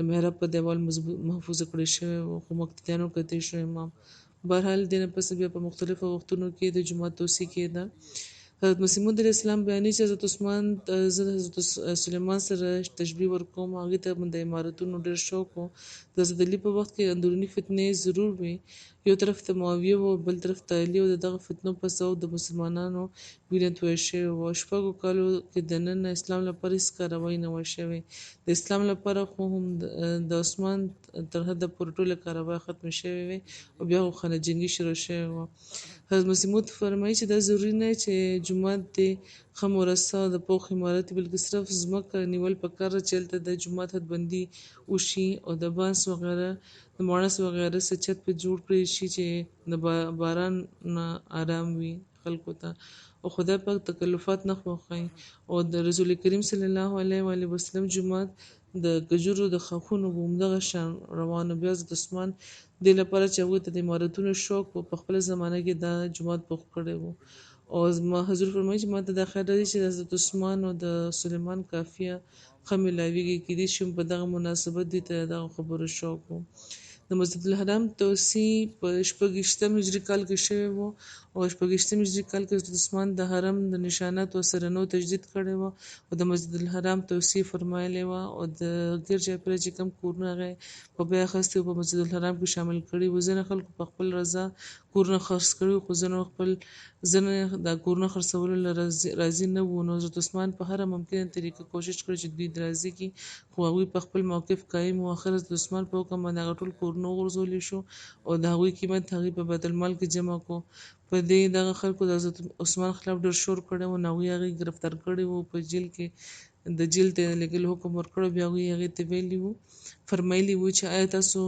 محراب په دیوال محفوظه کړی شوی و خو مقتدیانو کتی شو امام. بهرحال دې نه پس بیا په مختلفو وختونو کې د جومات توسعې کېده. حضرت مسیح موعود علیه السلام بیانوي چې حضرت عثمان زه د حضرت سلیمان سره تشبیه ورکوم هغې ته د عمارتونو ډېر شوق و. د حضرت علي په وخت کې اندروني فتنې ضرور وي یو طرف ته معاویه و بل طرف ته علي او د دغه فتنو پس او د مسلمانانو وینه تویه شوې وه. شپږو کالو کې دننه اسلام لپاره هېڅ کاروایی نه وه شوې. د اسلام لپاره خو هم د عثمان تر حده پورې ټولې کاروایی ختمې شوې وې او بیا خو خانه جنګي شروع شوې وه. حضرت مسیح موعود فرمایي چې دا ضروري نه چې جومات دې ښه مرصع او د پوخ عمارت وي، بلکې صرف ځمکه نیول پکار ده چې هلته د جومات حدبندي وشي او د بانس وغیره د ماڼس وغیره څه چت پې جوړ کړی شي چې د باران نه آرام وي خلکو ته، او خدای پاک تکلفات نه خوښوي. او د رسول کریم صلی الله علیه و آله وسلم جومات د کجورو د ښاخونو و، همدغه شان روان و. بیا حضرت عثمان دې لپاره چې هغوی ته د عمارتونو شوق و، په خپله زمانه کې دا جومات پوخ کړی و. او زما حضور فرمایي چې ما ته دا خیال راځي چې د حضرت عثمان او د سلیمان قافیه ښه میلاویږي، کیدای شي په دغه مناسبت دوی ته دغه خبرو شوق و. د مسجد الحرام توسعې په 26 هجري کال کې شوې وه او 26 هجري کال کې حضرت عثمان د حرم د نشاناتو او سرنو تجدید کړی وه او د مسجد الحرام توسعې فرمایلې وه او د ګیر چاپېره چې کوم کورونه هغه په بیه اخیستي وو په مسجد الحرام کې شامل کړي وو. ځینې خلکو په خپل رضا کورونه خرڅ کړي وو، خو ځینې دا کورونه خرڅولو له راضي نه وو. نو حضرت عثمان په هره ممکنه طریقه کوشش کړی چې دوی راضي کړي، خو هغوی په خپل موقف قایم وو. اخر حضرت عثمان په حکم باندې هغه ټول کورونه وغورځولی شو او د هغوی قیمت هغوی په بیت المال کې جمع کو. په دې دغه خلکو د حضرت عثمان خلاف ډېر شور کړی وو، نو هغوی هغې ګرفتار کړی وو، په جیل کې د جیل ته یې لېږلو حکم ورکړی. بیا هغوی هغې ته ویلي وو فرمایلي وو چې آیا تاسو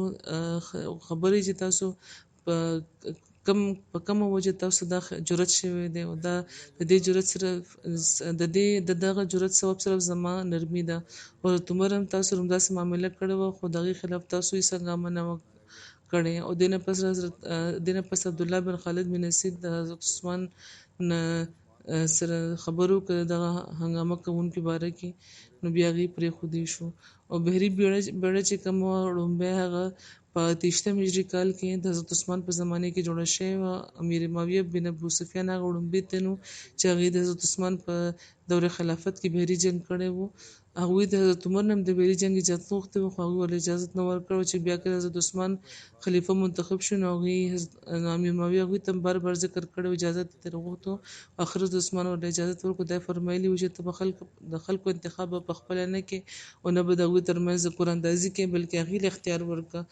خبرې چې تاسو په کومه وجه تاسو دا جرأت شوی دی او دا د دې جرأت سره د دغه جرأت سبب صرف زما نرمي ده. حضرت عمر هم تاسو همداسې معامله کړې وه، خو د هغې خلاف تاسو هېڅ هنګامه نه وه کړې. او دې نه پس عبدالله بن خالد بن اسید د حضرت عثمان نه سره خبرو وکړه دغه هنګامه کوونکي باره کې، نو بیا هغې پرېښودی شو. او بحري بیړه چې کومه وه لومبی هغه په 28 هجري کال کې د حضرت عثمان په زمانه کې جوړه شوې وه. امیر معاویه بن ابو سفیان هغه وړومبی تن و چې هغې د حضرت عثمان په دور خلافت کې بحري جنګ کړی و. هغوی د حضرت عمر نه هم د بحري جنګ اجازت غوښتې وه، خو هغوی ورله اجازت نه ورکړی چې بیا کله حضرت عثمان خلیفه منتخب شو، نو امیر معاویه هغوی ته بار بار ذکر کړی و، اجازت یې ترې غوښتو. اخر حضرت عثمان ورله اجازت ورکړو. دا یې فرمایلي وو چې ته د خلکو انتخاب به پخپله نه کې او نه به د هغوی ترمنځ قراندازي کې، بلکې هغې له اختیار ورکړه.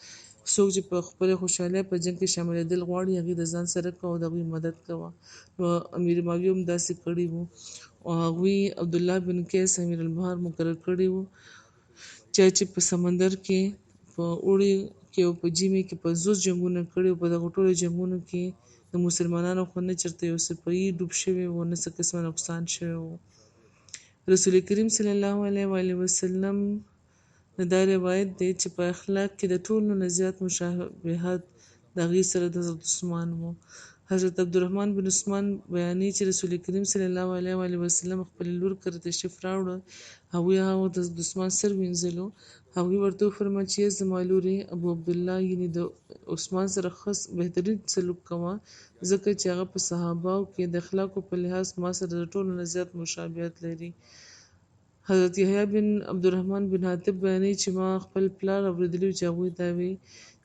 څوک چې په خپله خوشحالۍ په جنګ کې شاملېدل غواړي هغې د ځان سره کوه او د هغوی مدد کوه. نو امیر معاویه هم داسې کړي وو او هغوی عبدالله بن قیس امیر البحر مقرر کړي وو، چا چې په سمندر کې په اوړي کې او په ژمي کې 50 جنګونه کړي او په دغو ټولو جنګونو کې د مسلمانانو خو نه چېرته یو سپایي ډوب شوی و، نه څه قسمه نقصان شوی و. رسول کریم صلی الله علیه و آله وسلم دا روایت دی چې په اخلاق کې د ټولو نه زیات مشابهت د هغې سره د حضرت عثمان و. حضرت عبدالرحمن بن عثمان بیانوي چې رسول کریم صلی الله علیه و آله وسلم خپلې لور کره تشریف راوړه. هغوی هغه وخت د حضرت عثمان سر وینځلو. هغوی ورته وفرمایل چې زما لورې ابو عبدالله، یعنې د عثمان سره ښه بهترین سلوک کوه، ځکه چې هغه په صحابهو کې د اخلاقو په لحاظ ما سره د ټولو نه زیات مشابهت لري. حضرت یحیی بن عبدالرحمن بن حاتب بیانوي چې ما خپل پلار اورېدلي چې هغوی دا وایي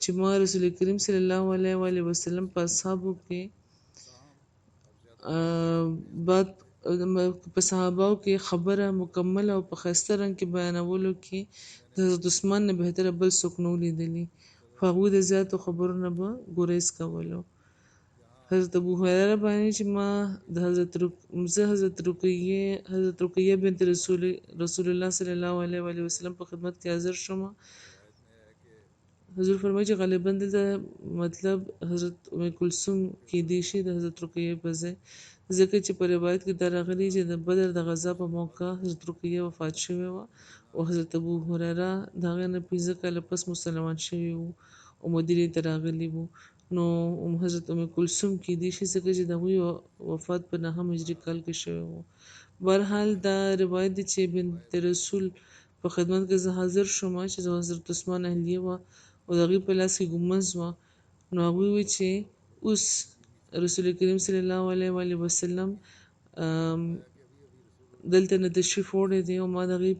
چې ما رسول کریم صلی الله علیه و آله وسلم په اصحابو کې خبره مکمله او په ښایسته رنګ کې بیانولو کې د حضرت عثمان نه بهتره بل څوک نه و لیدلي، خو هغوی د زیاتو خبرو نه به ګریز کولو. حضرت ابو هریره بیانوي چې زه حضرت رقیه بنت رسول الله صلی الله علیه و آله وسلم په خدمت کې حاضر شوم. حضور فرمایي چې غالبا دلته مطلب حضرت ام کلثوم کیدای شي د حضرت رقیه په ځای، ځکه چې په روایت کې دا راغلي چې د بدر د غزا په موقع حضرت رقیه وفات شوې وه او حضرت ابو هریره د هغې نه 15 کاله پس مسلمان شوي وو او مدینې ته راغلي وو. نو حضرت ام کلثوم کیدای شي ځکه چې د هغوی وفات په 9 هجري کال کې شوی وو. بهرحال دا روایت دی چې بنت رسول په خدمت کې زه حاضر شوم چې د حضرت عثمان اهلیه وه او د هغې په لاس کې ګمز وه. نو هغوی وی چې اوس رسول کریم صلی الله علیه و آله وسلم دلته نه تشریف وړی دی او ما د هغې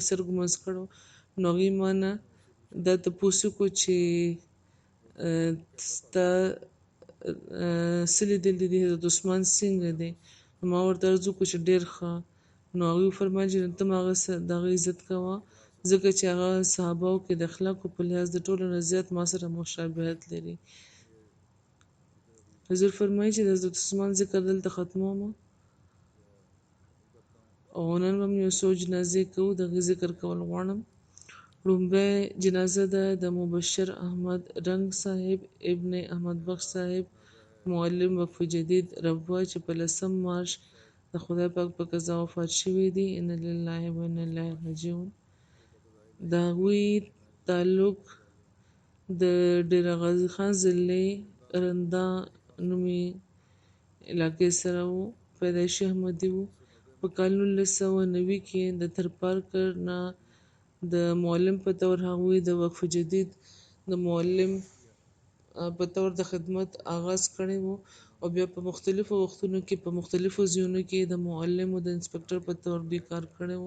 سر ګمز کړو. نو هغې ما نه دا تپوس وکړو چې ستا څه لیدلي دي حضرت عثمان څنګه دی؟ نو ما ورته عرض وکړو چې ډېر ښه. نو هغوی وفرمایل چې ته هم د هغه عزت کوه، ځکه چې هغه صحابهو کې د اخلاقو په لحاظ د ټولو نه زیات ما سره مشابهت لري. حضور فرمایي چې د حضرت عثمان ذکر دلته ختمومه، او نن به یو څو جنازې کوو، د هغې ذکر کول غواړم. لومبی جنازه ده د مبشر احمد رنګ صاحب ابن احمد بخش صاحب معلم وقف جدید ربوه، چې په 10 مارچ د خدای پاک په قضا وفات شوي دي. ان لله و انا الیه راجعون. د هغوی تعلق د ډېر غازي خان ضلعې رندا نومي علاقې سره و. پیدایشي احمدي و. په کال 1990 کې د ترپارکر نه د معلم په طور هغوی د وقف جدید د معلم په طور د خدمت آغاز کړی و، او بیا په مختلفو وختونو کې په مختلفو ځایونو کې د معلم او د انسپکټر په طور دوی کار کړی و.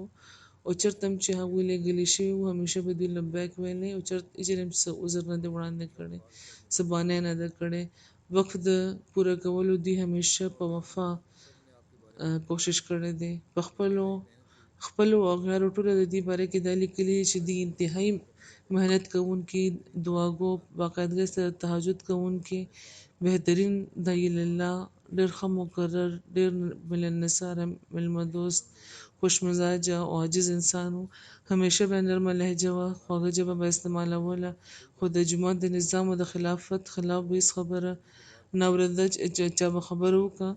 او چېرته هم چې هغوی لېږلي شوي وو همیشه به دوی لبیک ویلی، او چېرې هم څه عذر نه دی وړاندې کړی، څه بانه نه ده کړې. وقف د پوره کولو دوی همیشه په وفا کوشش کړی دی. په خپلو او غیرو ټولو د دې باره کې دا لیکلي چې دوی انتهایي محنت کوونکي، دعاګو باقاعدګۍ سره تهجد کوونکي، بهترین داعی الله، ډېر ښه مقرر، ډېر ملن نثاره، مېلمه دوست، خوش مزاجه او عاجز انسان و. همیشه به نرمه لهجه وه، خوږه ژبه به استعمالوله، خو د جومات د نظام او د خلافت خلاف به هېڅ خبره نه اورېده. چې چا به خبره وکړه،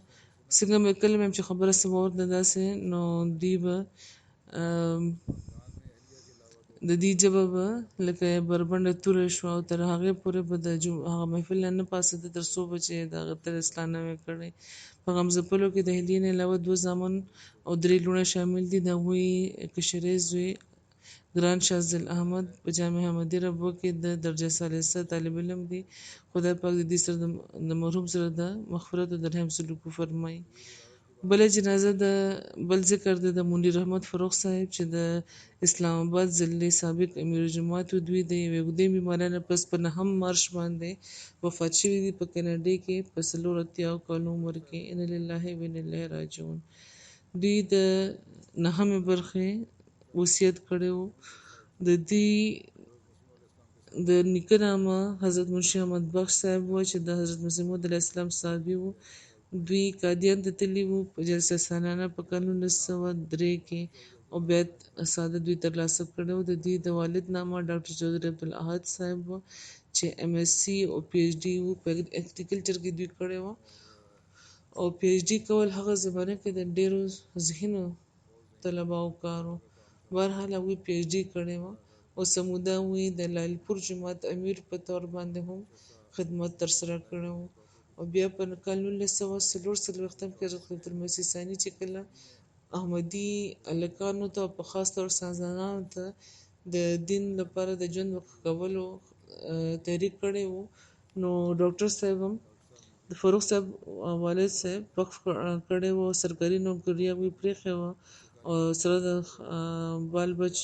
څنګه به کله به چې خبره څه به ورته داسې، نو دوی به د دې ژبه به لکه بربنډه توره شوه، او تر هغې پورې به د هغه محفل نه پاڅېده تر څو به چې د هغه تر اصلاح نه وی کړې. په غم ځپلو کې د هلي نه علاوه 2 زامن او 3 لوڼې شامل دي. د هغوی کشرې زوی ګران شازل احمد په جامع احمدي ربوه کې د درجه ثالثه طالب علم دی. خدای پاک د دې سره د مرحوم سره د مغفرت او د رحم سلوک وفرمایي. بله جنازه د بل ذکر د منیر احمد فروغ صاحب، چې د اسلام آباد ضلعې سابق امیر جماعت و. دوی د یوې اوږدې بیمارۍ نه پس په 9 مارچ باندې وفات شوي دي په کینیډا کې په 84 کالو عمر کې. ان لله و انا الیه راجعون. دوی د 9مې برخې وصیت کړی و. د دې د نیکه نامه حضرت منشي احمد بخش صاحب و، چې د حضرت مسیح موعود علیه السلام صحابي و. دوی قادیان ته تللي وو په جلسه سالانه په کال 1903 کې، او بیعت سعادت دوی ترلاسه کړی و. د دوی د والد نامه ډاکټر چودھری عبدالاحد صاحب و، چې MSc او PhD و په اګریکلچر کې دوی کړی و. او PhD کول هغه زمانه کې د ډېرو ذهینو طلباو کار و. بهرحال هغوی PhD کړی و، او سموده هغوی د لالپور جومات امیر په طور باندې هم خدمت ترسره کړی و. او بیا په کال 1944 کې حضرت خلیفة المسیح ثاني چې کله احمدي هلکانو ته او په خاص طور سازنانو ته د دین لپاره د ژوند وقف کولو تحریک کړی و، نو ډاکټر صاحب هم د فاروق صاحب والد صاحب وقف کړی و، سرکاري نوکري هغوی پرېښې وه، او سره د بال بچ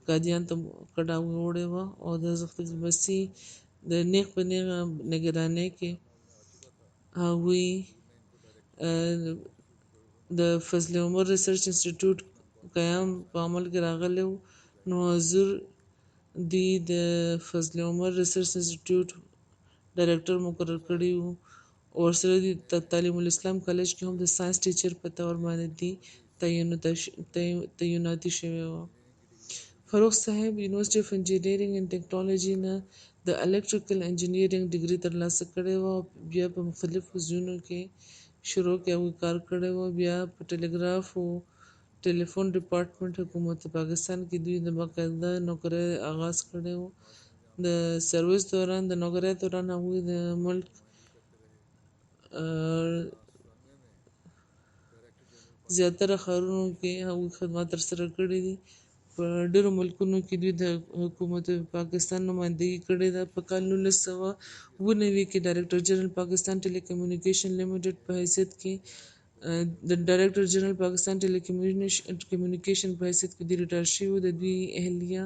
قادیان ته کډه وړې وه. او د حضرت المسیح د نیغ په نیغه نګرانۍ کې هغوی د فضل عمر ریسرچ انسټیټیوټ قیام په عمل کې راغلی و. نو حضور دوی د فضل عمر ریسرچ انسټیټیوټ ډایرکټر مقرر کړي وو، او ورسره دوی تعلیم الاسلام کالج کې هم د ساینس ټیچر په طور باندې دوی تعیناتي شوي وو. فاروق صاحب یونیورسټي اف انجینرینګ اینډ ټیکنالوژي نه د الکتریکل انجینرینګ ډګري ترلاسه کړې وه، او بیا په مختلفو ځایونو کې شروع کې هغوی کار کړی و. بیا په ټلګراف او ټلیفون ډپارټمنټ حکومت پاکستان کې دوی د باقاعده نوکرۍ آغاز کړی و. د سروس دوران د نوکرۍ دوران هغوی د ملک زیاتره ښارونو کې هغوی خدمات ترسره کړي دي. په ډېرو ملکونو کې دوی د حکومت پاکستان نمایندګي کړې ده. په کال 1990 کې ډایرکټر جنرال پاکستان ټیلی کمیونیکیشن لیمیټډ په حیثیت کې د ډایرکټر جنرال پاکستان ټیلی کمیونیکیشن په حیثیت کې دوی ریټایر شوي وو. د دوی اهلیه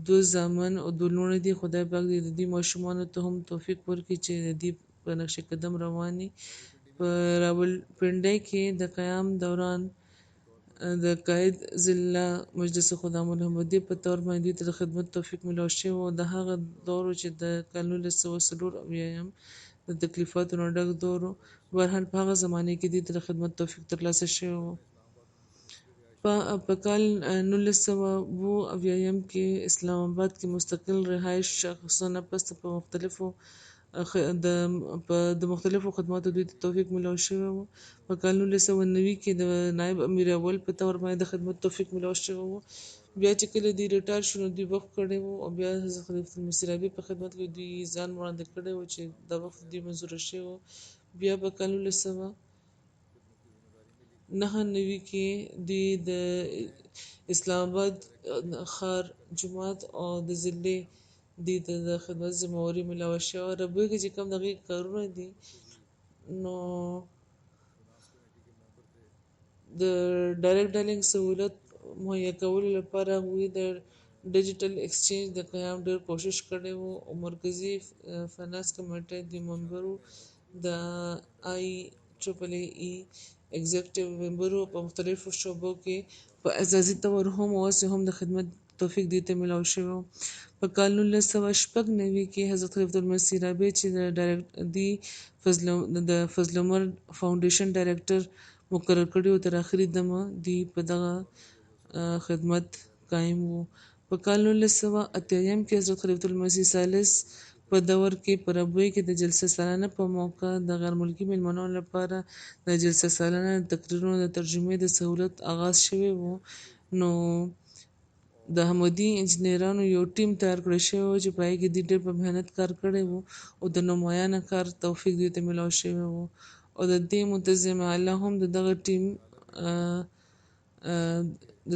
دوه زامن او دوه لوڼې دي. خدای پاک دې د دې ماشومانو ته هم توفیق ورکړي چې د دې په نقش قدم رواني. په راولپنډۍ کې د قیام دوران د قائد ضلع مجلس خدا محمدي په طور باندې دوی ته د خدمت توفیق ملاو شوی و. د هغه دور و چې د کال 1974 د تکلیفاتو نه ډک دور و. بهرحال په هغه زمانه کې دوی ته د خدمت توفیق ترلاسه شوی و. په کال 1972 کې اسلام آباد کې مستقل رهایش شخصونه پس په مختلفو خدماتو دوی ته توفیق ملاو شوی و. په کال 1990 کې د نایب امیر اول په طور باندې د خدمت توفیق ملاو شوی و. بیا چې کله دوی ریټایر شو نو دوی وقف کړی و او بیا حضرت خلیفة المسیح رابع په خدمت کې دوی ځان وړاندې کړی و چې دا وخت دوی منظوره شوی و. بیا په کال 1999 کې دوی د اسلام آباد ښار جومات او د ضلعې دوی ته د خدمت ذمهواري ملاوه شوه. ربوي کې چې کوم د هغې کارونه دي نو د ډایرکټ ډیلینګ سهولت مهیا کولو لپاره هغوی د ډیجیټل ایکسچینج د قیام ډیر کوشش کړی و او مرکزي فینانس کمیټې د ممبرو د IEEE ایگزیکټیو ممبرو په مختلفو شعبو کې په اساسي طور هم او هسې هم د خدمت توفیق دوی ته ملاو شوی و. په کال 1996 کې حضرت خلیفة المسیح رابع چې د فضل عمر فاونډیشن ډایرکټر مقرر کړي و تر آخري دمه دوی په دغه خدمت قایم وو. په کال 1988 کې حضرت خلیفة المسیح ثالث په دور کې په ربوي کې د جلسه سالانه په موقع د غیر ملکي میلمنو لپاره د جلسه سالانه تقریرونو د ترجمې د سهولت آغاز شوی و. نو د احمدي انجنیرانو یو ټیم تیار کړی شوی و چې په هغې کې دوی ډېر په محنت کار کړی و او د نمایانه کار توفیق دوی ته ملاو شوی و. او د دې منتظم اعلی هم د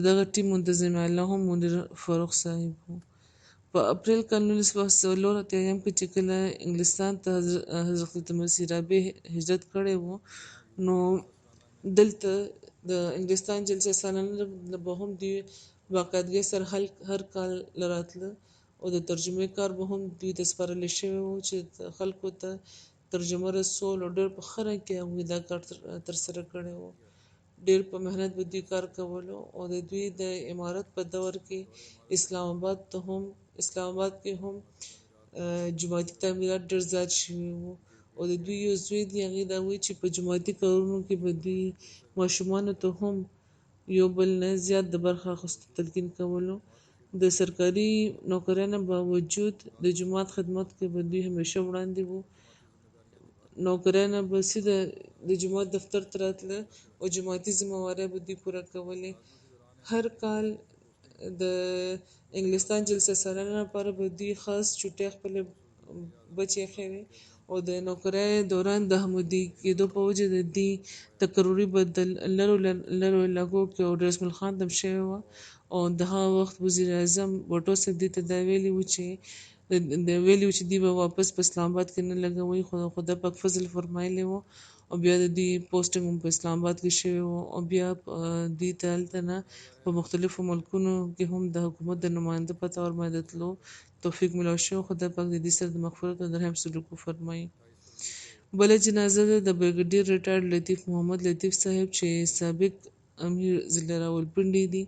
دغه ټیم منتظم اعلی هم منیر فاروق صاحب و. په اپریل کال 1984 کې چې کله انګلستان ته حضرت خلیفة المسیح رابع هجرت کړی و نو دلته د انګلستان جلسه سالانه به هم دوی باقاعدګۍ سره هر کال راتله او د ترجمې کار به هم دوی ته سپارلی شوی و چې خلکو ته ترجمه رسول او ډېر په ښه رنګ کې هغوی دا کار ترسره کړی و. ډېر په محنت به دوی کار کولو او د دوی د امارت په دور کې اسلام آباد کې هم جماعتي تعمیرات ډېر زیات شوي وو او د دوی یو زوی دی هغې دا وایي چې په جماعتي کارونو کې به دوی ماشومانو ته هم یو بل نه زیات د برخه اخیستو تلقین کولو. د سرکاري نوکریانو باوجود د جومات خدمت کې به دوی همیشه وړاندې وو. نوکریانو به سیده د جومات دفتر ته راتله او جماعتي ذمهوارۍ به دوی پوره کولې. هر کال د انګلستان جلسه سالانه لپاره به دوی خاص چوټۍ خپلې بچې ایښې وې او د نوکرۍ دوران د احمدي کېدو په وجه د دې تقرري به د لرو علاقو کې او رسم الخان ته هم شوې وه او د هغه وخت وزیر اعظم بوټو صاحب دې ته دا ویلي و چې دوی به واپس په اسلام آباد کې نه لګوي خو خدای پاک فضل فرمایلی و او بیا د دوی پوسټینګ هم په اسلام آباد کې شوی و او بیا دوی ته هلته نه په مختلفو ملکونو کې هم د حکومت د نماینده په طور باندې تلو توفیق ملاو شوی. خدای پاک د دې سره د مغفرت او د رحم سلوک وفرمایي. بله جنازه ده د بریګیډیر ریټایر لطیف محمد لطیف صاحب چې سابق امیر ضلع راولپنډي دي.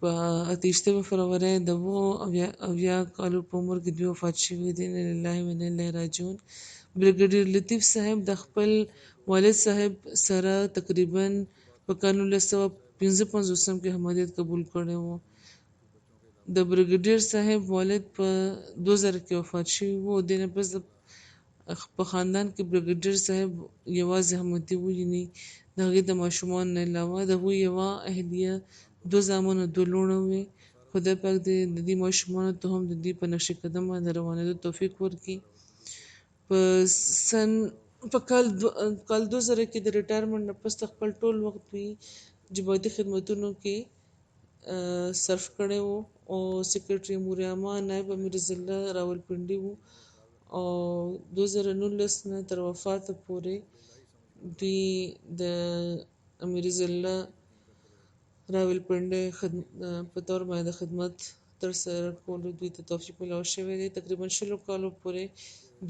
په 28 فروری د 70 کالو په عمر کې دوی وفات شوي دي. انا لله و انا الیه راجعون. بریګیډیر لطیف صاحب د خپل والد صاحب سره تقریبا په کال 1955 کې احمدیت قبول کړی و. د بریګیډیر صاحب والد په 2000 کې وفات شوي و او دې نه پس په خاندان کې بریګیډیر صاحب یوازې احمدي و، یعنې د هغې د ماشومانو نه علاوه د هغوی یوه اهلیه 2 زامن او 2 لوڼه وې. خدای پاک دې د دې ماشومانو ته هم د دوی په نقش قدم باندې روانېدو توفیق ورکړي. په کال 2000 کې د ریټایرمنټ نه پس خپل ټول وخت دوی جماعتي خدمتونو کې صرف کړی و او سیکرټري امور عامه نایب امیر ضلع راولپنډي و او 2019 نه تر وفاته پورې دوی د امیر ضلع راولپنډي په طور باندې خدمت ترسره کولو دوی ته توفیق میلاو شوی دی. تقریبا 100 کالو پورې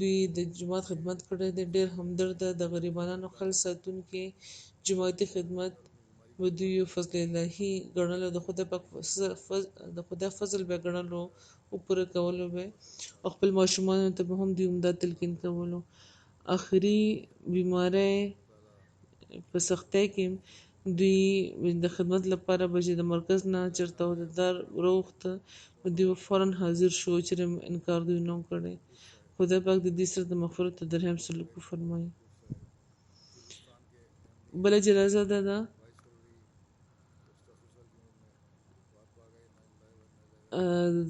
دوی د جومات خدمت کړی دی. ډېر همدرده، د غریبانو خل ساتونکي، جماعتي خدمت به دوی یو فضل الهي ګڼلو، د خدای فضل به ګڼلو او پوره کولو به، او خپل ماشومانو ته به هم دوی همدا تلقین کولو. آخري بیماری په سختۍ کې دوی د خدمت لپاره به چې د مرکز نه چېرته عهدهدار راوغوښته، نو دوی به فوراً حاضر شو، چېرې انکار دوی نه و کړی. خدای پاک د دې سره د مغفرت او د رحم سلوک وفرمایي. بله جنازه ده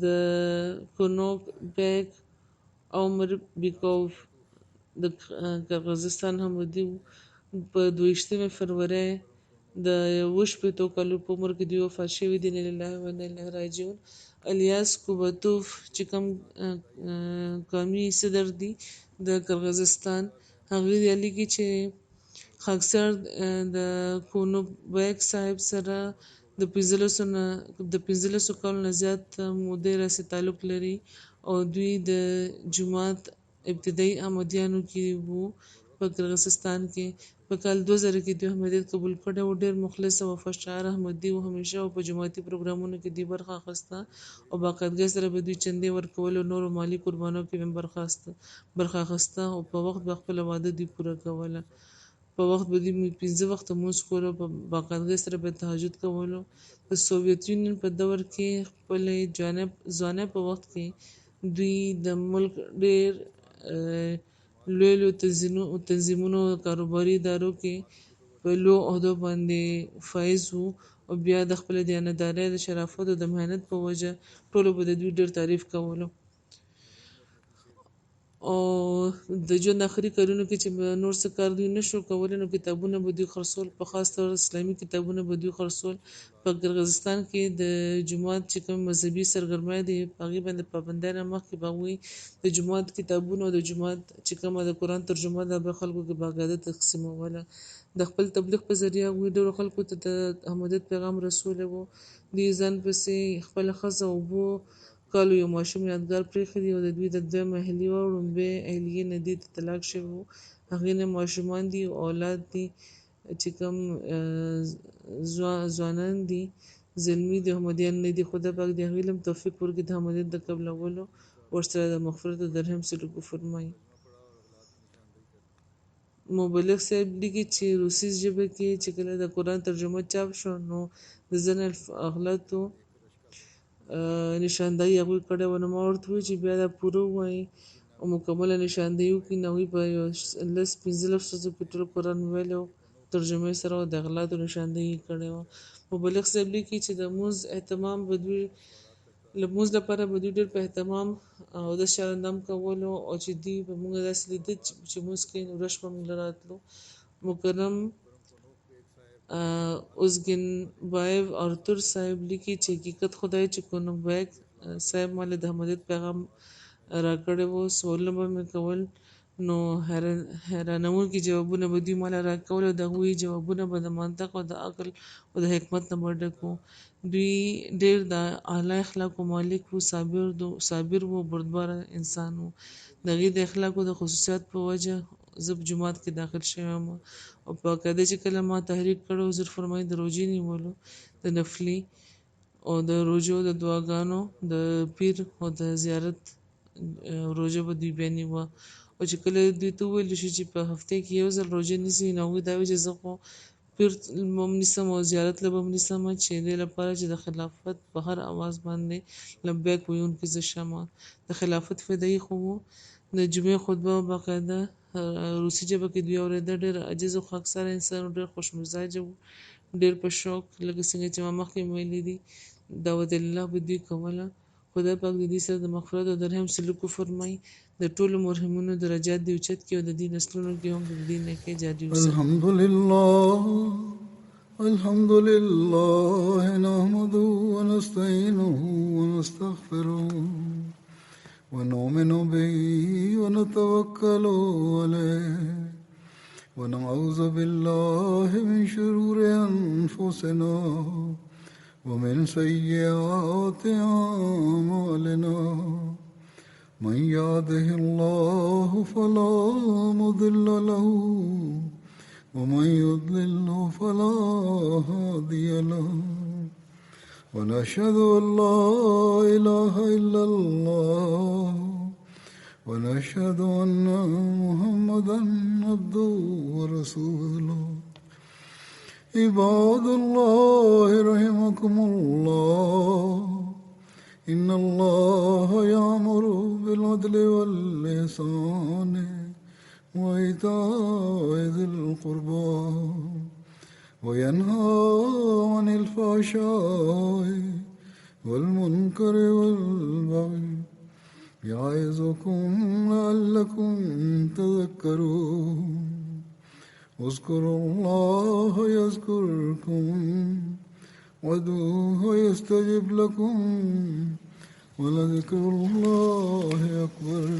د کونوک بیک عمر بیکوف د قرغیزستان حمودي په 22 فروری د 28 کالو په عمر کې دوی وفات شوي دي. انا لله و انا الیه راجعون. الیاس کوباتوف چې کوم قومي صدر دي د قرغیزستان، هغه لیکي چې خاکسار د کونوک بیک صاحب سره د 15 کالو نه زیات مودې راهیسې تعلق لري، او دوی د جومات ابتدایي احمدیانو کې وو په قرغیزستان کې. په کال 2000 کې دوی احمدیت قبول کړی و. ډېر مخلص او وفادار احمدي و. همیشه په جوماتي پروګرامونو کې دوی برخه اخیسته او باقاعدګۍ سره به دوی چندې ورکول او نورو مالي قربانیو کې هم برخه اخیسته، او په وخت به خپله واده دوی پوره کوله. په وخت به دوی 15 وخته لمونځ کولو، په باقاعدګۍ سره به تهجد کولو. د سوویت یونین په دور کې خپلې ځوانۍ په وخت کې دوی د ملک ډېر لوی تنظیمونو کاروباري ادارو کې په لویو عهدو باندې فایز وو، او بیا د خپلې دیانتدارۍ، د شرافت او د مهنت په وجه ټولو به د دوی ډېر تعریف کولو. او د ژوند آخري کلونو کې چې نور څه کار دوی نشو کولی، نو کتابونه به دوی خرڅول، په خاص طور اسلامي کتابونه به دوی خرڅول. په قرغیزستان کې د جومات چې کوم مذهبي سرګرمۍ دي، په هغې باندې پابندۍ نه مخکې به هغوی د جومات کتابونه او د جومات چې کومه د قرآن ترجمه ده به خلکو کې باقاعده تقسیموله. د خپل تبلیغ په ذریعه هغوی ډېرو خلکو ته د احمدیت پیغام رسولی و. دوی ځان پسې خپله ښځه او 2 کالو یو ماشوم یادګار پرېښی دی، او د دوی د دویمه اهلیه او لومړۍ اهلیې نه دې ته طلاق شوي وو. هغې نه ماشومان دي او اولاد دي چې کوم ځوانان دي زلمي دي احمدیان نه دي. خدای پاک د هغوی هم توفیق ورکړي د احمدیت د قبلولو، ورسره د مغفرت او د رحم سلوک وفرمایي. مبلغ صاحب لیکي چې روسي ژبه کې چې کله د قرآن ترجمه چاپ شو، نو د ځینو اغلطو نشاندهي هغوی کړې وه. نو ما ورته وویل چې بیا دا پوره ووایي او مکمله نشاندهي وکړي. نو هغوی په 15 ورځو کې ټول قرآن ویلی و، ترجمې سره، او د اغلاطو نشاندهي یې کړې وه. مبلغ صاحب لیکي چې د لمونځ اهتمام به دوی لمونځ لپاره به دوی ډېر په اهتمام او د شرندم کولو، او چې دوی به موږ داسې لیده چې لمونځ کوي نو رش به موږ له راتلو. مکرم اوزګنبایف ارتور صاحب لیکي چې حقیقت خدای چې کونوک بیک صاحب ماله د احمدیت پیغام راکړی و، سوالونه به مې کول، نو حیرانوونکي جوابونه به دوی ماله راکول، او د هغوی جوابونه به د منطق او د عقل او د حکمت نه به ډک وو. دوی ډېر د اعلی اخلاقو مالک وو، صابر وو، بردباره انسان وو. د هغې د اخلاقو د خصوصیات په وجه زه په جومات کې داخل شوی وم، او په باقاعده چې کله ما تحریک کړی، حضور فرمایي د روژې نیولو، د نفلي او د روژو د دعاګانو، د پیر او د زیارت روژه به دوی بیا نیوه. او چې کله دوی ته وویل شي چې په هفته کې یو ځل روژه نیسي، نو هغوی دا وایي چې زه خو پیر به هم نیسم او زیارت له به هم نیسم، چې دې لپاره چې د خلافت په هر اواز باندې لبیک ویونکي زه شم. د خلافت فدایي خو وو. د جمعې خطبه باقاعده روسي ژبه کې دوی اورېده. ډېر عاجز او خاکساره انسان، ډېر خوش مزاجه وو، ډېر په شوق، لکه څنګه چې ما مخکې ویلي دي دعوت الله به دوی کوله. خدای پاک د دې سره د مغفرت او د رحم سلوک وفرمایي، د ټولو مرحومینو درجات دې اوچت کړي، او د دې نسلونو کې هم د دې نیکۍ جاري وساتي.
الحمد لله نحمده ونستعينه ونستغفره ونؤمن به ونتوكل عليه ونعوذ بالله من شرور أنفسنا ومن سيئات أعمالنا من يهده الله فلا مضل له ومن يضلل فلا هادي له ونشهد أن لا إله إلا الله ونشهد أن محمدا عبده ورسوله عباد الله رحمكم الله إن الله يأمر بالعدل والإحسان وإيتاء ذي القربى وينهى عن الفحشاء والمنكر والبغي يعظكم لعلكم تذكرون اذكروا الله يذكركم وادعوه يستجب لكم ولذكر الله أكبر